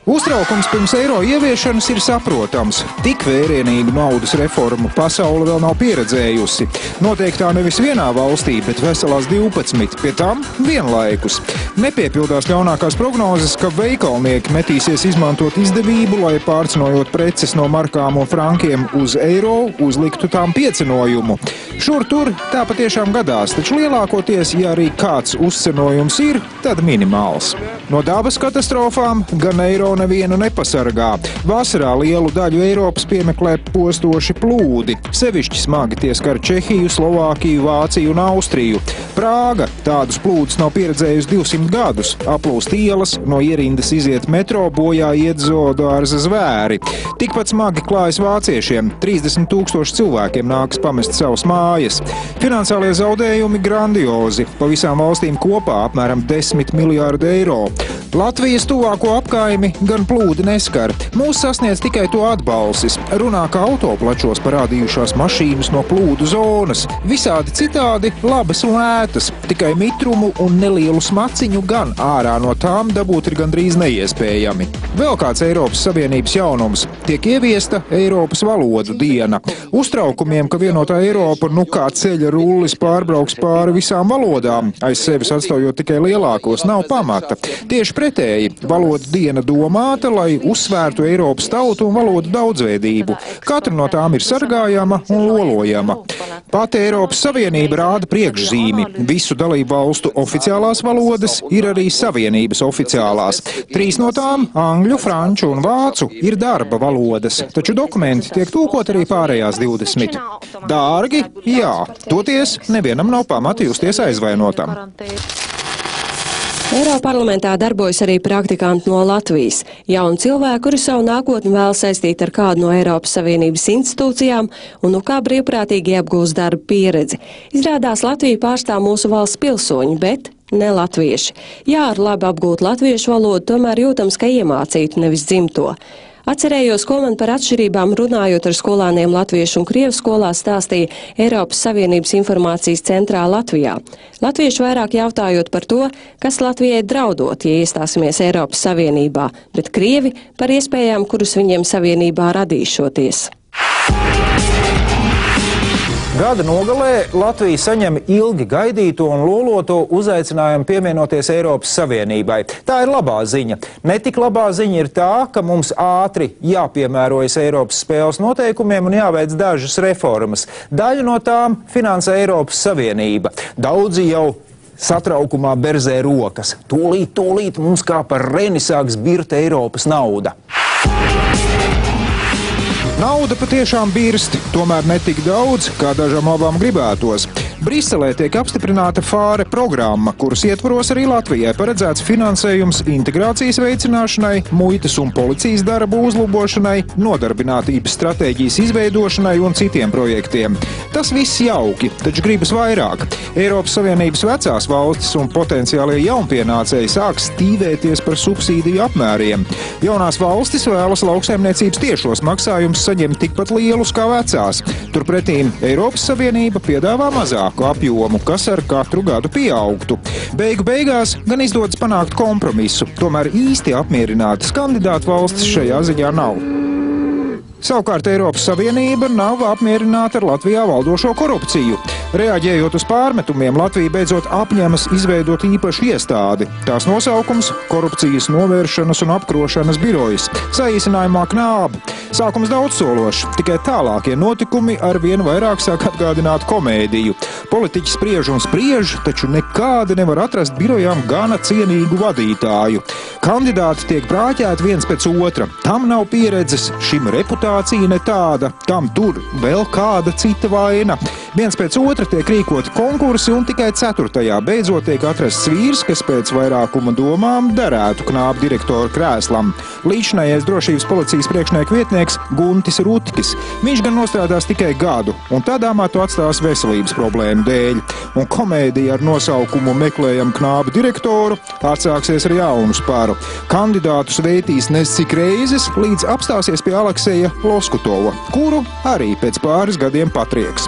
Uztraukums pirms eiro ieviešanas ir saprotams. Tik vērienīgu naudas reformu pasaule vēl nav pieredzējusi. Notiek tā nevis vienā valstī, bet veselās 12, pie tam vienlaikus. Nepiepildās ļaunākās prognozes, ka veikalnieki metīsies izmantot izdevību, lai pārcenojot preces no markām un frankiem uz eiro, uzliktu tām piecenojumu. Šur tur tā patiešām gadās, taču lielākoties, ja arī kāds uzcenojums ir, tad minimāls. No dabas katastrofām gan eiro nevienu nepasargā. Vasarā lielu daļu Eiropas piemeklē postoši plūdi. Sevišķi smagi tie skar Čehiju, Slovākiju, Vāciju un Austriju. Prāga tādus plūdus nav pieredzējusi 200 gadus. Aplūst ielas, no ierindas iziet metro, bojā iet zoodārza zvēri. Tikpat smagi klājas vāciešiem. 30 000 cilvēkiem nākas pamest savas mājas. Finansiālie zaudējumi grandiozi. Pa visām valstīm kopā apmēram 10 miljārdi eiro. Latvijas tuvāko apkaimi gan plūdi neskar. Mūs sasniedz tikai to atbalsis. Runā, ka autoplačos parādījušās mašīnas no plūdu zonas. Visādi citādi labas un ētas. Tikai mitrumu un nelielu smaciņu gan ārā no tām dabūt ir gandrīz neiespējami. Vēl kāds Eiropas Savienības jaunums. Tiek ieviesta Eiropas valodu diena. Uztraukumiem, ka vienotā Eiropa kā ceļa rullis pārbrauks pāri visām valodām, aiz sevis atstājot tikai lielākos, nav pamata. Tieši pretēji, valodu diena domāta, lai uzsvērtu Eiropas tautu un valodu daudzveidību. Katra no tām ir sargājama un lolojama. Pati Eiropas Savienība rāda priekšzīmi. Visu dalību valstu oficiālās valodas ir arī Savienības oficiālās. 3 no tām, angļu, franču un vācu, ir darba valodas, taču dokumenti tiek tūkot arī pārējās 20. Dārgi? Jā, toties nevienam nav pamata justies aizvainotam. Eiroparlamentā darbojas arī praktikanti no Latvijas. Jauni cilvēki, kuri savu nākotni vēl saistīt ar kādu no Eiropas Savienības institūcijām un kā brīvprātīgi apgūst darba pieredzi. Izrādās Latviju pārstāv mūsu valsts pilsoņi, bet ne latvieši. Jā, ar labi apgūt latviešu valodu tomēr jūtams, ka iemācītu, nevis dzimto. Atcerējos, ko man par atšķirībām runājot ar skolāniem latviešu un krievu skolā stāstīja Eiropas Savienības informācijas centrā Latvijā. Latvieši vairāk jautājot par to, kas Latvijai draudot, ja iestāsimies Eiropas Savienībā, bet krievi par iespējām, kuras viņiem Savienībā radīšoties. Gada nogalē Latvija saņem ilgi gaidīto un loloto uzaicinājumu pievienoties Eiropas Savienībai. Tā ir labā ziņa. Netik labā ziņa ir tā, ka mums ātri jāpiemērojas Eiropas spēles noteikumiem un jāveic dažas reformas. Daļu no tām finansē Eiropas Savienība. Daudzi jau satraukumā berzē rokas. Tūlīt mums kā par reni sāks birt Eiropas nauda. Nauda patiešām birst, tomēr ne tik daudz, kā dažām abām gribētos. Briselē tiek apstiprināta FARE programma, kuras ietvaros arī Latvijai paredzēts finansējums integrācijas veicināšanai, muitas un policijas darbu uzlabošanai, nodarbinātības stratēģijas izveidošanai un citiem projektiem. Tas viss jauki, taču gribas vairāk. Eiropas Savienības vecās valstis un potenciālie jaunpienācēji sāk stīvēties par subsīdiju apmēriem. Jaunās valstis vēlas lauksaimniecības tiešos maksājumus saņemt tikpat lielus kā vecās. Turpretīm Eiropas Savienība piedāvā mazāku apjomu, kas ar katru gadu pieaugtu. Beigās gan izdodas panākt kompromisu, tomēr īsti apmierinātas kandidātu valstis šajā ziņā nav. Savukārt Eiropas Savienība nav apmierināta ar Latvijā valdošo korupciju. Reaģējot uz pārmetumiem, Latvija beidzot apņemas izveidot īpašu iestādi. Tās nosaukums – Korupcijas novēršanas un apkarošanas birojas, saīsinājumā KNAB. Sākums daudzsološs, tikai tālākie notikumi arvien vairāk sāk atgādināt komēdiju. Politiķi spriež un spriež, taču nekādi nevar atrast birojām gana cienīgu vadītāju. Kandidāti tiek brāķēti viens pēc otra. Tam nav pieredzes, šim reputācija ne tāda, tam tur vēl kāda cita vaina. Viens pēc otra tiek rīkoti konkursi un tikai 4. beidzot tiek atrasts vīrs, kas pēc vairākuma domām derētu KNAB direktora krēslam. Līdzinājais drošības policijas priekšnieka vietnieks Guntis Rutkis. Viņš gan nostrādās tikai gadu, un tad amatu atstās veselības problēmu dēļ. Un komēdija ar nosaukumu Meklējam KNAB direktoru atsāksies ar jaunu sparu. Kandidātus veitīs nes cik reizes, līdz apstāsies pie Alekseja Loskutova, kuru arī pēc pāris gadiem patrieks.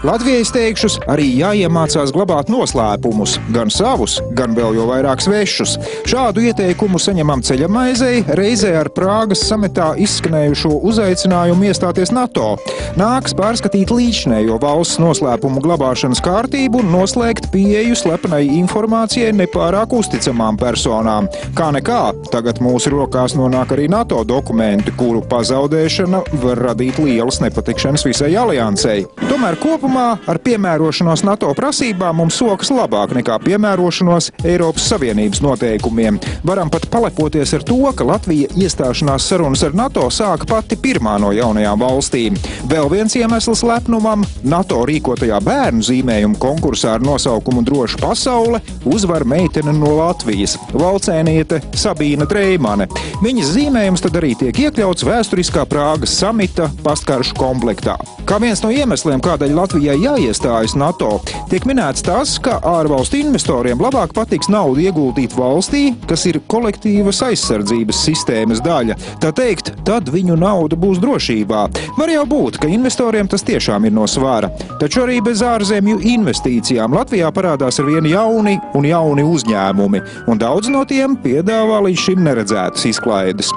Latvijai steigšus arī jāiemācās glabāt noslēpumus, gan savus, gan vēl jau vairāk svešus. Šādu ieteikumu saņemam ceļamaizei reizē ar Prāgas sametā izskanējušo uzaicinājumu iestāties NATO. Nāks pārskatīt līdzinējo valsts noslēpumu glabāšanas kārtību un noslēgt pieeju slepenai informācijai nepārāk uzticamām personām. Kā nekā, tagad mūsu rokās nonāk arī NATO dokumenti, kuru pazaudēšana var radīt lielas nepatikšanas visai aliansei. Tomēr kopumā ar piemērošanos NATO prasībām mums sokas labāk nekā piemērošanos Eiropas Savienības noteikumiem. Varam pat palepoties ar to, ka Latvija iestāšanās sarunas ar NATO sāka pati pirmā no jaunajām valstīm. Vēl viens iemesls lepnumam – NATO rīkotajā bērnu zīmējuma konkursā ar nosaukumu Droša pasaule uzvar meitene no Latvijas – valcēniete Sabīna Dreimane. Viņas zīmējums tad arī tiek iekļauts vēsturiskā Prāgas samita pastkaršu komplektā. Kā viens no iemesliem, kādēļ Latvija Latvijai jāiestājas NATO, tiek minēts tas, ka ārvalstu investoriem labāk patiks naudu ieguldīt valstī, kas ir kolektīvas aizsardzības sistēmas daļa. Tā teikt, tad viņu nauda būs drošībā. Var jau būt, ka investoriem tas tiešām ir no svāra. Taču arī bez ārzemju investīcijām Latvijā parādās ar vienu jauni un jauni uzņēmumi, un daudz no tiem piedāvā līdz šim neredzētas izklaides.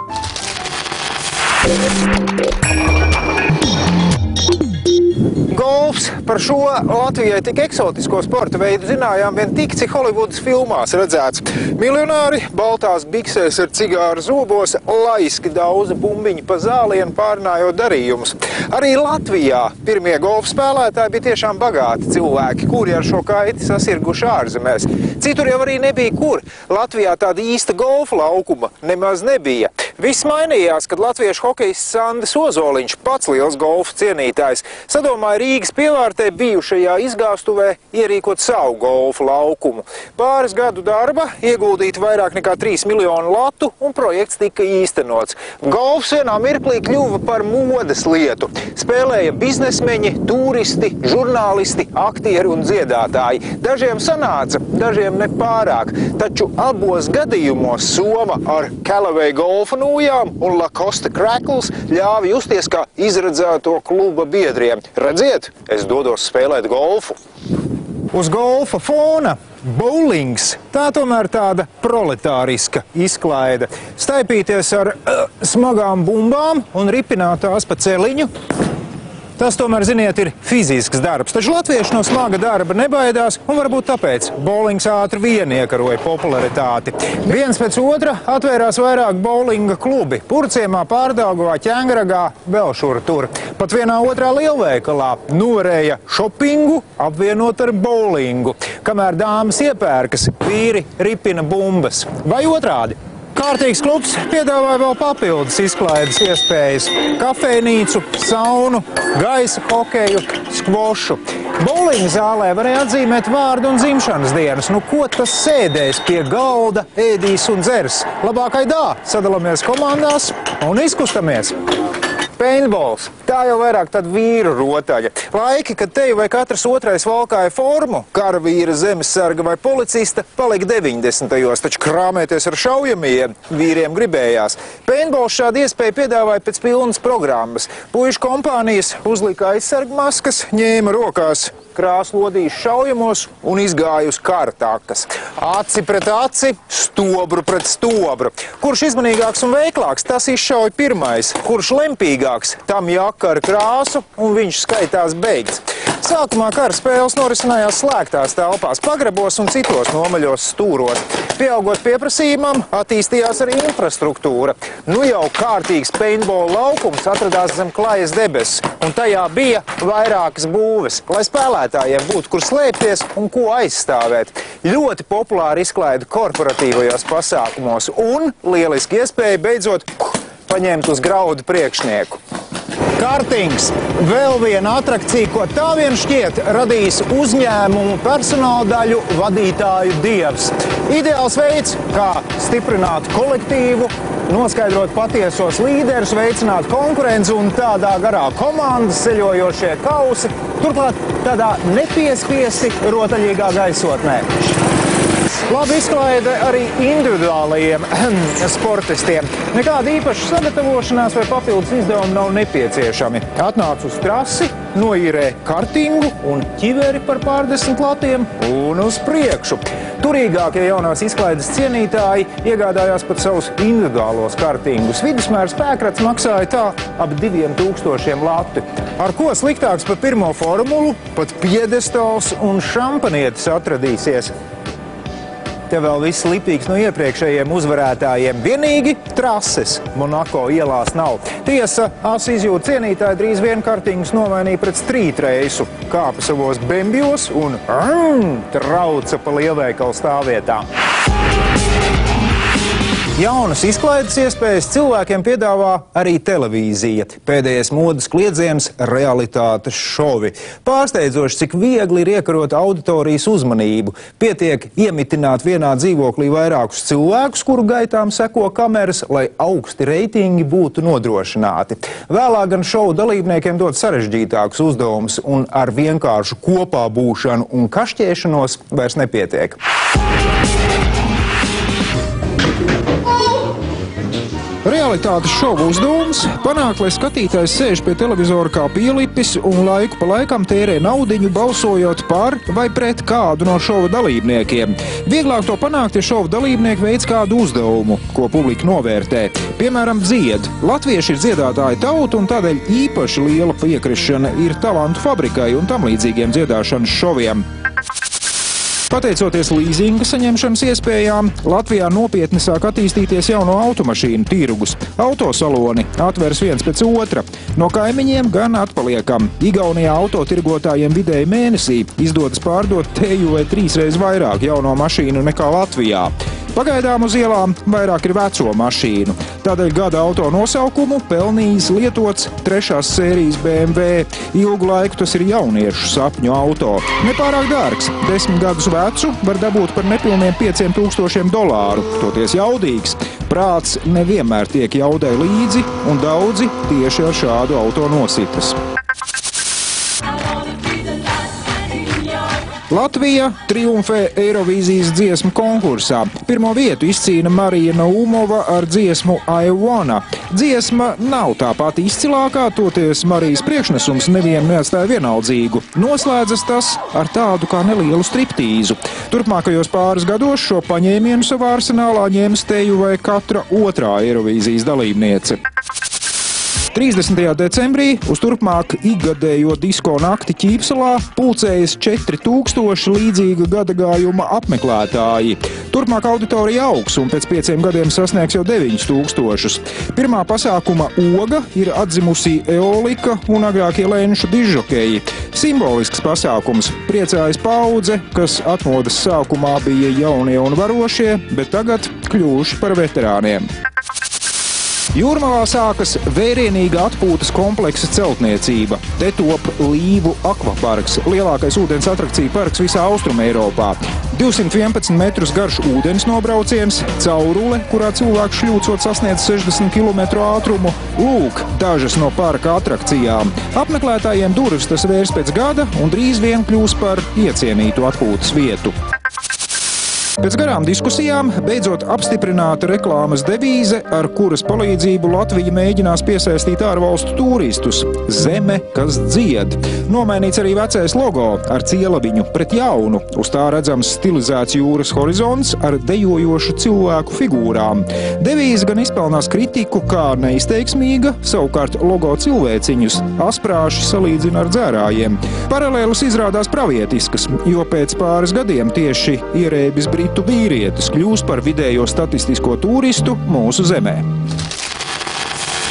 Golfs, par šo Latvijai tik eksotisko sporta veidu zinājām vien tik, cik Holivudas filmās redzēts. Miljonāri baltās biksēs ar cigāru zobos laiski dauza bumbiņu pa zālienu pārnājot darījumus. Arī Latvijā pirmie golfa spēlētāji bija tiešām bagāti cilvēki, kuri ar šo kaiti sasirguši ārzemēs. Citur jau arī nebija kur. Latvijā tāda īsta golfa laukuma nemaz nebija. Viss mainījās, kad latviešu hokejists Sandis Ozoliņš, pats liels golfa cienītājs, sadomāja Rīgas pievārtē bijušajā izgāstuvē ierīkot savu golfa laukumu. Pāris gadu darba, ieguldīt vairāk nekā 3 miljonu latu, un projekts tika īstenots. Golfs vienā mirklī kļuva par modes lietu. Spēlēja biznesmeņi, turisti, žurnālisti, aktieri un dziedātāji. Dažiem sanāca, dažiem nepārāk, taču abos gadījumos soma ar Callaway golfa nūjām un Lacoste Crackles ļāva justies kā izredzēto kluba biedriem. Redziet, es dodos spēlēt golfu. Uz golfa fona bowlings, tā tomēr tāda proletāriska izklaide. Staipīties ar smagām bumbām un ripināt tās pa celiņu. Tas tomēr, ziniet, ir fizisks darbs, taču latvieši no smaga darba nebaidās, un varbūt tāpēc bowlings ātri vien iekaroja popularitāti. Viens pēc otra atvērās vairāk bowlinga klubi. Purciemā, Pārdaugavā, Ķengragā, vēl šur tur. Pat vienā otrā lielveikalā nuvarēja šopingu apvienot ar bowlingu. Kamēr dāmas iepērkas, vīri ripina bumbas. Vai otrādi? Kārtīgs klubs piedāvāja vēl papildus izklaides iespējas – kafejnīcu, saunu, gaisa hokeju, skvošu. Bowlinga zālē varēja atzīmēt vārdu un dzimšanas dienas. Nu, ko tas sēdēs pie galda, ēdīs un dzers? Labākai dā, sadalāmies komandās un izkustamies. Paintballs. Tā jau vairāk tad vīru rotaļa. Laiki, kad tevi vai katrs otrais valkāja formu, karavīra, zemesarga vai policista, palika 90-tajos, taču krāmēties ar šaujamajiem vīriem gribējās. Paintballs šādu iespēju piedāvāja pēc pilnas programmas. Puišu kompānijas uzlika aizsargmaskas, ņēma rokās krāslodīs šaujamos un izgāja uz kartakas. Aci pret aci, stobru pret stobru. Kurš izmanīgāks un veiklāks, tas izšauj pirmais. Kurš lempīgāks, tam jaka ar krāsu un viņš skaitās beigts. Sākumā kara spēles norisinājās slēgtās telpās, pagrabos un citos nomaļos stūros. Pieaugot pieprasījumam, attīstījās arī infrastruktūra. Nu jau kārtīgs paintball laukums atradās zem klajas debesis, un tajā bija vairākas būves, lai spēlētājiem būtu kur slēpties un ko aizstāvēt. Ļoti populāri izklaide korporatīvajos pasākumos un lieliski iespēja beidzot paņemt uz graudu priekšnieku. Kartings – vēl viena atrakcija, ko tā vien šķiet radīs uzņēmumu personāla daļu vadītāju dievs. Ideāls veids, kā stiprināt kolektīvu, noskaidrot patiesos līderus, veicināt konkurenci un tādā garā komandas ceļojošie kausi, turklāt tādā nepiespiesti rotaļīgā gaisotnē. Labi izklaide arī individuālajiem sportistiem. Nekāda īpaša sagatavošanās vai papildus izdevumi nav nepieciešami. Atnāc uz trasi, noīrē kartingu un ķiveri par pārdesmit latiem un uz priekšu. Turīgākie jaunās izklaides cienītāji iegādājās pat savus individuālos kartingus. Vidusmēra spēkrats maksāja tā ap 2000 lati. Ar ko sliktāks par pirmo formulu, pat piedestāls un šampanietis atradīsies. Te vēl viss lipīgs no iepriekšējiem uzvarētājiem. Vienīgi trases Monako ielās nav. Tiesa, asi izjūta cienītāji drīz vien kartingus nomainīja pret strītreisu, kāpa savos bembjos un trauca pa lielveikalu stāvvietām. Jaunas izklaides iespējas cilvēkiem piedāvā arī televīzija. Pēdējais modes kliedziens - realitātes šovi. Pārsteidzoši, cik viegli ir iekarot auditorijas uzmanību. Pietiek iemitināt vienā dzīvoklī vairākus cilvēkus, kuru gaitām seko kameras, lai augsti reitingi būtu nodrošināti. Vēlāk gan šovu dalībniekiem dod sarežģītākus uzdevumus, un ar vienkāršu kopā būšanu un kašķēšanos vairs nepietiek. Realitātes šovu uzdevums - panākt, lai skatītājs sēž pie televizora kā pielipis un laiku pa laikam tērē naudiņu, balsojot par vai pret kādu no šova dalībniekiem. Vieglāk to panākt, ja šova dalībnieki veic kādu uzdevumu, ko publika novērtē. Piemēram, dzied. Latvieši ir dziedātāja tauta, un tādēļ īpaši liela piekrišana ir talantu fabrikai un tam līdzīgiem dziedāšanas šoviem. Pateicoties līzinga saņemšanas iespējām, Latvijā nopietni sāk attīstīties jauno automašīnu tirgus. Autosaloni atveras viens pēc otra. No kaimiņiem gan atpaliekam. Igaunijā autotirgotājiem vidēji mēnesī izdodas pārdot teju vai 3 reizes vairāk jauno mašīnu nekā Latvijā. Pagaidām uz ielām vairāk ir veco mašīnu. Tādēļ gada auto nosaukumu pelnījis lietots 3. sērijas BMW. Ilgu laiku tas ir jauniešu sapņu auto. Nepārāk dārgs, 10 gadus vecu var dabūt par nepilniem $5000. Toties jaudīgs. Prāts nevienmēr tiek jaudai līdzi, un daudzi tieši ar šādu auto nositas. Latvija triumfē Eirovīzijas dziesmu konkursā. Pirmo vietu izcīna Marija Naumova ar dziesmu I Wanna. Dziesma nav tā pati izcilākā, toties Marijas priekšnesums nevienu neatstāja vienaldzīgu. Noslēdzas tas ar tādu kā nelielu striptīzu. Turpmākajos pāris gados šo paņēmienu savā arsenālā ņēma teju vai katra otrā Eirovīzijas dalībniece. 30. decembrī uz turpmāk ikgadējo disko nakti Ķīpsalā pulcējas 4000 līdzīga gada gājuma apmeklētāji. Turpmāk auditorija augs un pēc 5 gadiem sasniegs jau 9000. Pirmā pasākuma oga ir atzimusi Eolika un agrākie lenšu dižokeji. Simbolisks pasākums - priecājas paudze, kas atmodas sākumā bija jaunie un varošie, bet tagad kļuvuši par veterāniem. Jūrmalā sākas vērienīga atpūtas kompleksa celtniecība. Te top Līvu akvaparks, lielākais ūdens atrakciju parks visā Austrumeiropā. 211 metrus garš ūdens nobrauciens, caurule, kurā cilvēks šļūcot sasniedz 60 km ātrumu. Lūk, dažas no parka atrakcijām. Apmeklētājiem durvis tas vērs pēc gada un drīz vien kļūs par iecienītu atpūtas vietu. Pēc garām diskusijām beidzot apstiprināta reklāmas devīze, ar kuras palīdzību Latvija mēģinās piesaistīt ārvalstu turistus – Zeme, kas dzied. Nomainīts arī vecais logo ar cielaviņu pret jaunu. Uz tā redzams stilizēts jūras horizonts ar dejojošu cilvēku figūrām. Devīze gan izpelnās kritiku kā neizteiksmīga, savukārt logo cilvēciņus asprāši salīdzina ar dzērājiem. Paralēlis izrādās pravietiskas, jo pēc pāris gadiem tieši ierēbis britu vīrietis kļūs par vidējo statistisko turistu mūsu zemē.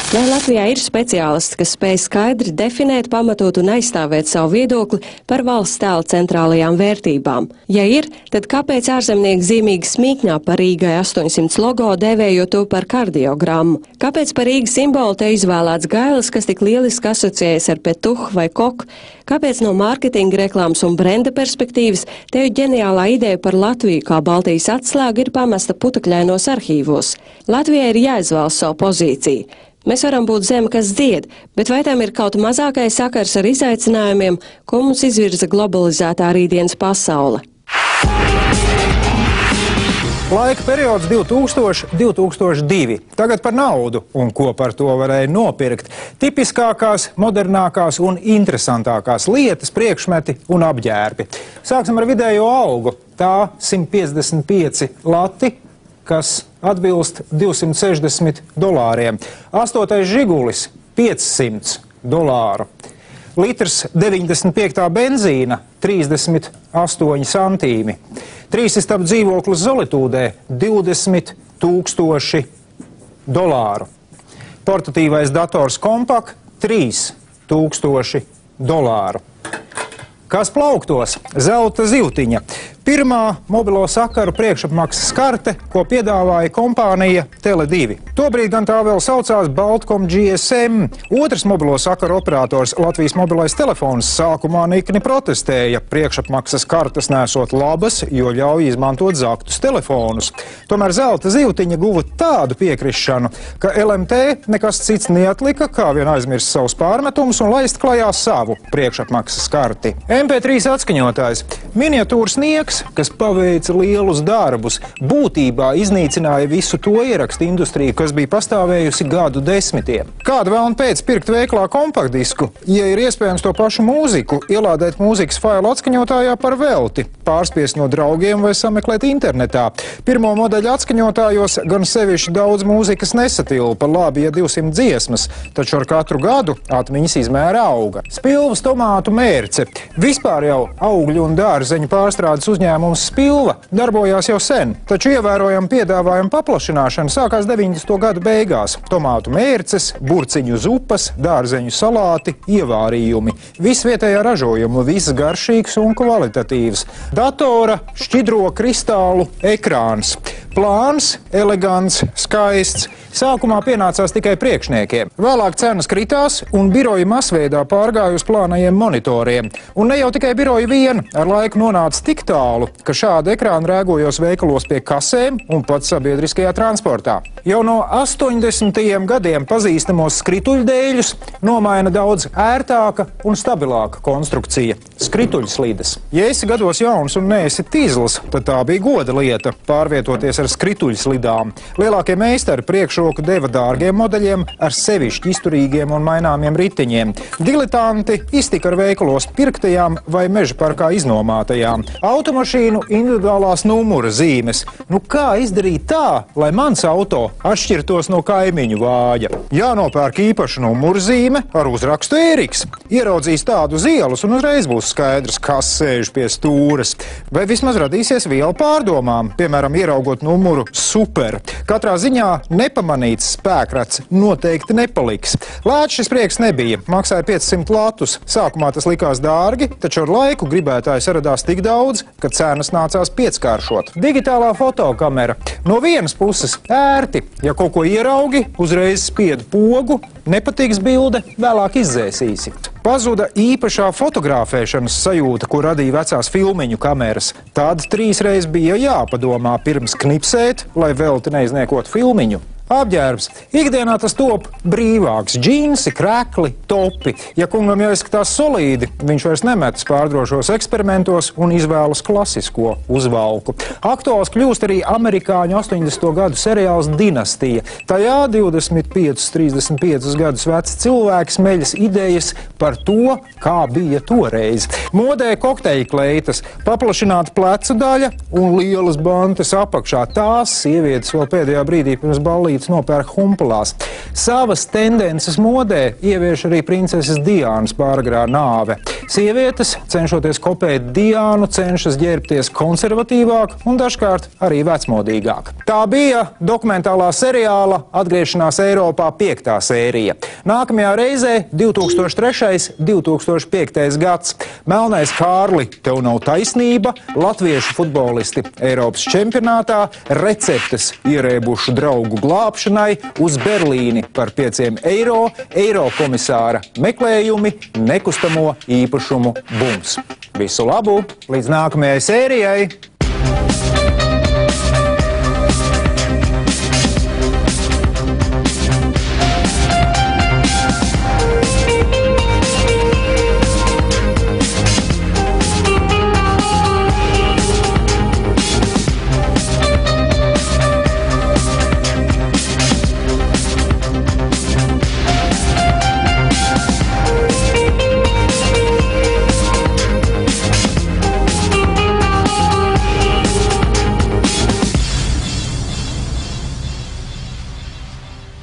Vai Latvijā ir speciālisti, kas spēj skaidri definēt, pamatot un aizstāvēt savu viedokli par valsts tēla centrālajām vērtībām? Ja ir, tad kāpēc ārzemnieki zīmīgi smīkņā par Rīgai 800 logo, dēvējot to par kardiogrammu? Kāpēc par Rīgas simbolu te izvēlēts gailis, kas tik lieliski asociējas ar petuhu vai koku? Kāpēc no mārketinga, reklāmas un brenda perspektīvas tev ģeniālā ideja par Latviju kā Baltijas atslēgu ir pamesta putekļainos arhīvos? Latvijai ir jāizvēlas savu pozīciju. Mēs varam būt zeme, kas dzied, bet vai tam ir kaut mazākais sakars ar izaicinājumiem, ko mums izvirza globalizētā rītdienas pasaule? Laika periods 2000–2002. Tagad par naudu un ko par to varēja nopirkt. Tipiskākās, modernākās un interesantākās lietas, priekšmeti un apģērbi. Sāksim ar vidējo algu. Tā 155 lati, kas atbilst $260. 8. Žigulis $500. Litrs 95. benzīna 38 centīmi. 3 istabu dzīvoklis Zolitūdē $20,000. Portatīvais dators Kompakt $3,000. Kas plauktos? Zelta zivtiņa. Pirmā mobilo sakaru priekšapmaksas karte, ko piedāvāja kompānija Tele2. Tobrīd gan tā vēl saucās Baltcom GSM. Otrs mobilo sakaru operators Latvijas mobilais telefons sākumā nikni protestēja. Priekšapmaksas kartes nesot labas, jo ļauj izmantot zaktus telefonus. Tomēr zelta zivtiņa guva tādu piekrišanu, ka LMT nekas cits neatlika, kā vien aizmirst savus pārmetumus un laist klajā savu priekšapmaksas karti. MP3 atskaņotājs, miniatūras nieks, kas paveica lielus darbus, būtībā iznīcināja visu to ierakstu industriju, kas bija pastāvējusi gadu desmitiem. Kāda vēlna pēc pirkt veiklā kompaktdisku, ja ir iespējams to pašu mūziku, ielādēt mūzikas failu atskaņotājā par velti, pārspiest no draugiem vai sameklēt internetā. Pirmo modeļu atskaņotājos gan sevišķi daudz mūzikas nesatilpa, labi, ja 200 dziesmas, taču ar katru gadu atmiņas izmēra auga. Spilvas tomātu mērce. Vispār jau augļu un dārzeņu pārstrādes uzņēmums Spilva darbojās jau sen, taču ievērojama piedāvājuma paplašināšana sākās 90. gadu beigās. Tomātu mērces, burciņu zupas, dārzeņu salāti, ievārījumi. Viss vietējā ražojuma, viss garšīgs un kvalitatīvs. Datora, šķidro kristālu ekrāns. Plāns, elegants, skaists. Sākumā pienācās tikai priekšniekiem. Vēlāk cenas kritās un biroji masveidā pārgāja uz plānajiem monitoriem. Un ne jau tikai biroji vien, ar laiku nonāca tik tālu, ka šādi ekrāni rēgojos veikalos pie kasēm un pat sabiedriskajā transportā. Jau no 80. gadiem pazīstamos skrituļdēļus nomaina daudz ērtāka un stabilāka konstrukcija – skrituļslides. Ja esi gados jauns un neesi tīzlis, tad tā bija goda lieta – pārvietoties ar skrituļslidām. Lielākie meistari priekšroku deva dārgiem modeļiem ar sevišķi izturīgiem un maināmiem ritiņiem. Diletanti iztika ar veikalos pirktajām vai meža parkā iznomātajām. Automašīnu individuālās numura zīmes. Nu kā izdarīt tā, lai mans auto atšķirtos no kaimiņu vāja? Jānopērk īpaša numura zīme ar uzrakstu Ēriks. Ieraudzīs tādu uz ielas un uzreiz būs skaidrs, kas sēž pie stūres. Vai vismaz radīsies viela pārdomām, piemēram, ieraugot numuru Super. Katrā ziņā nepamanīts spēkrats noteikti nepaliks. Lēts šis prieks nebija, maksāja 500 latus. Sākumā tas likās dārgi, taču ar laiku gribētāji saradās tik daudz, ka cenas nācās pieckāršot. Digitālā fotokamera. No vienas puses ērti, ja kaut ko ieraugi, uzreiz spied pogu, nepatiks bilde, vēlāk izdzēsīsi. Pazuda īpašā fotografēšanas sajūta, ko radīja vecās filmiņu kameras. Tad 3 reizes bija jāpadomā pirms knipsēt, lai velti neizniekot filmiņu. Apģērbs. Ikdienā tas top brīvāks. Džinsi, krekli, topi. Ja kungam jāizskatās solīdi, viņš vairs nemetas pārdrošos eksperimentos un izvēlas klasisko uzvalku. Aktuāls kļūst arī amerikāņu 80. gadu seriāls Dinastija. Tajā 25-35 gadus veci cilvēki smeļas idejas par to, kā bija toreiz. Modē kokteļkleitas, paplašināta plecu daļa un lielas bantes apakšā. Tās sievietes vēl pēdējā brīdī pirms ballītes nopērk humpulās. Savas tendences modē ievieš arī princeses Diānas pāragrā nāve. Sievietes, cenšoties kopēt Diānu, cenšas ģērbties konservatīvāk un dažkārt arī vecmodīgāk. Tā bija dokumentālā seriāla Atgriešanās Eiropā 5. sērija. Nākamajā reizē 2003.–2005. gads. Melnais Kārli, tev nav taisnība, latviešu futbolisti Eiropas čempionātā, receptes ierēbušu draugu glābšanai, uz Berlīni par 5 eiro, Eirokomisāra meklējumi, nekustamo īpašumu bums. Visu labu, līdz nākamajai sērijai!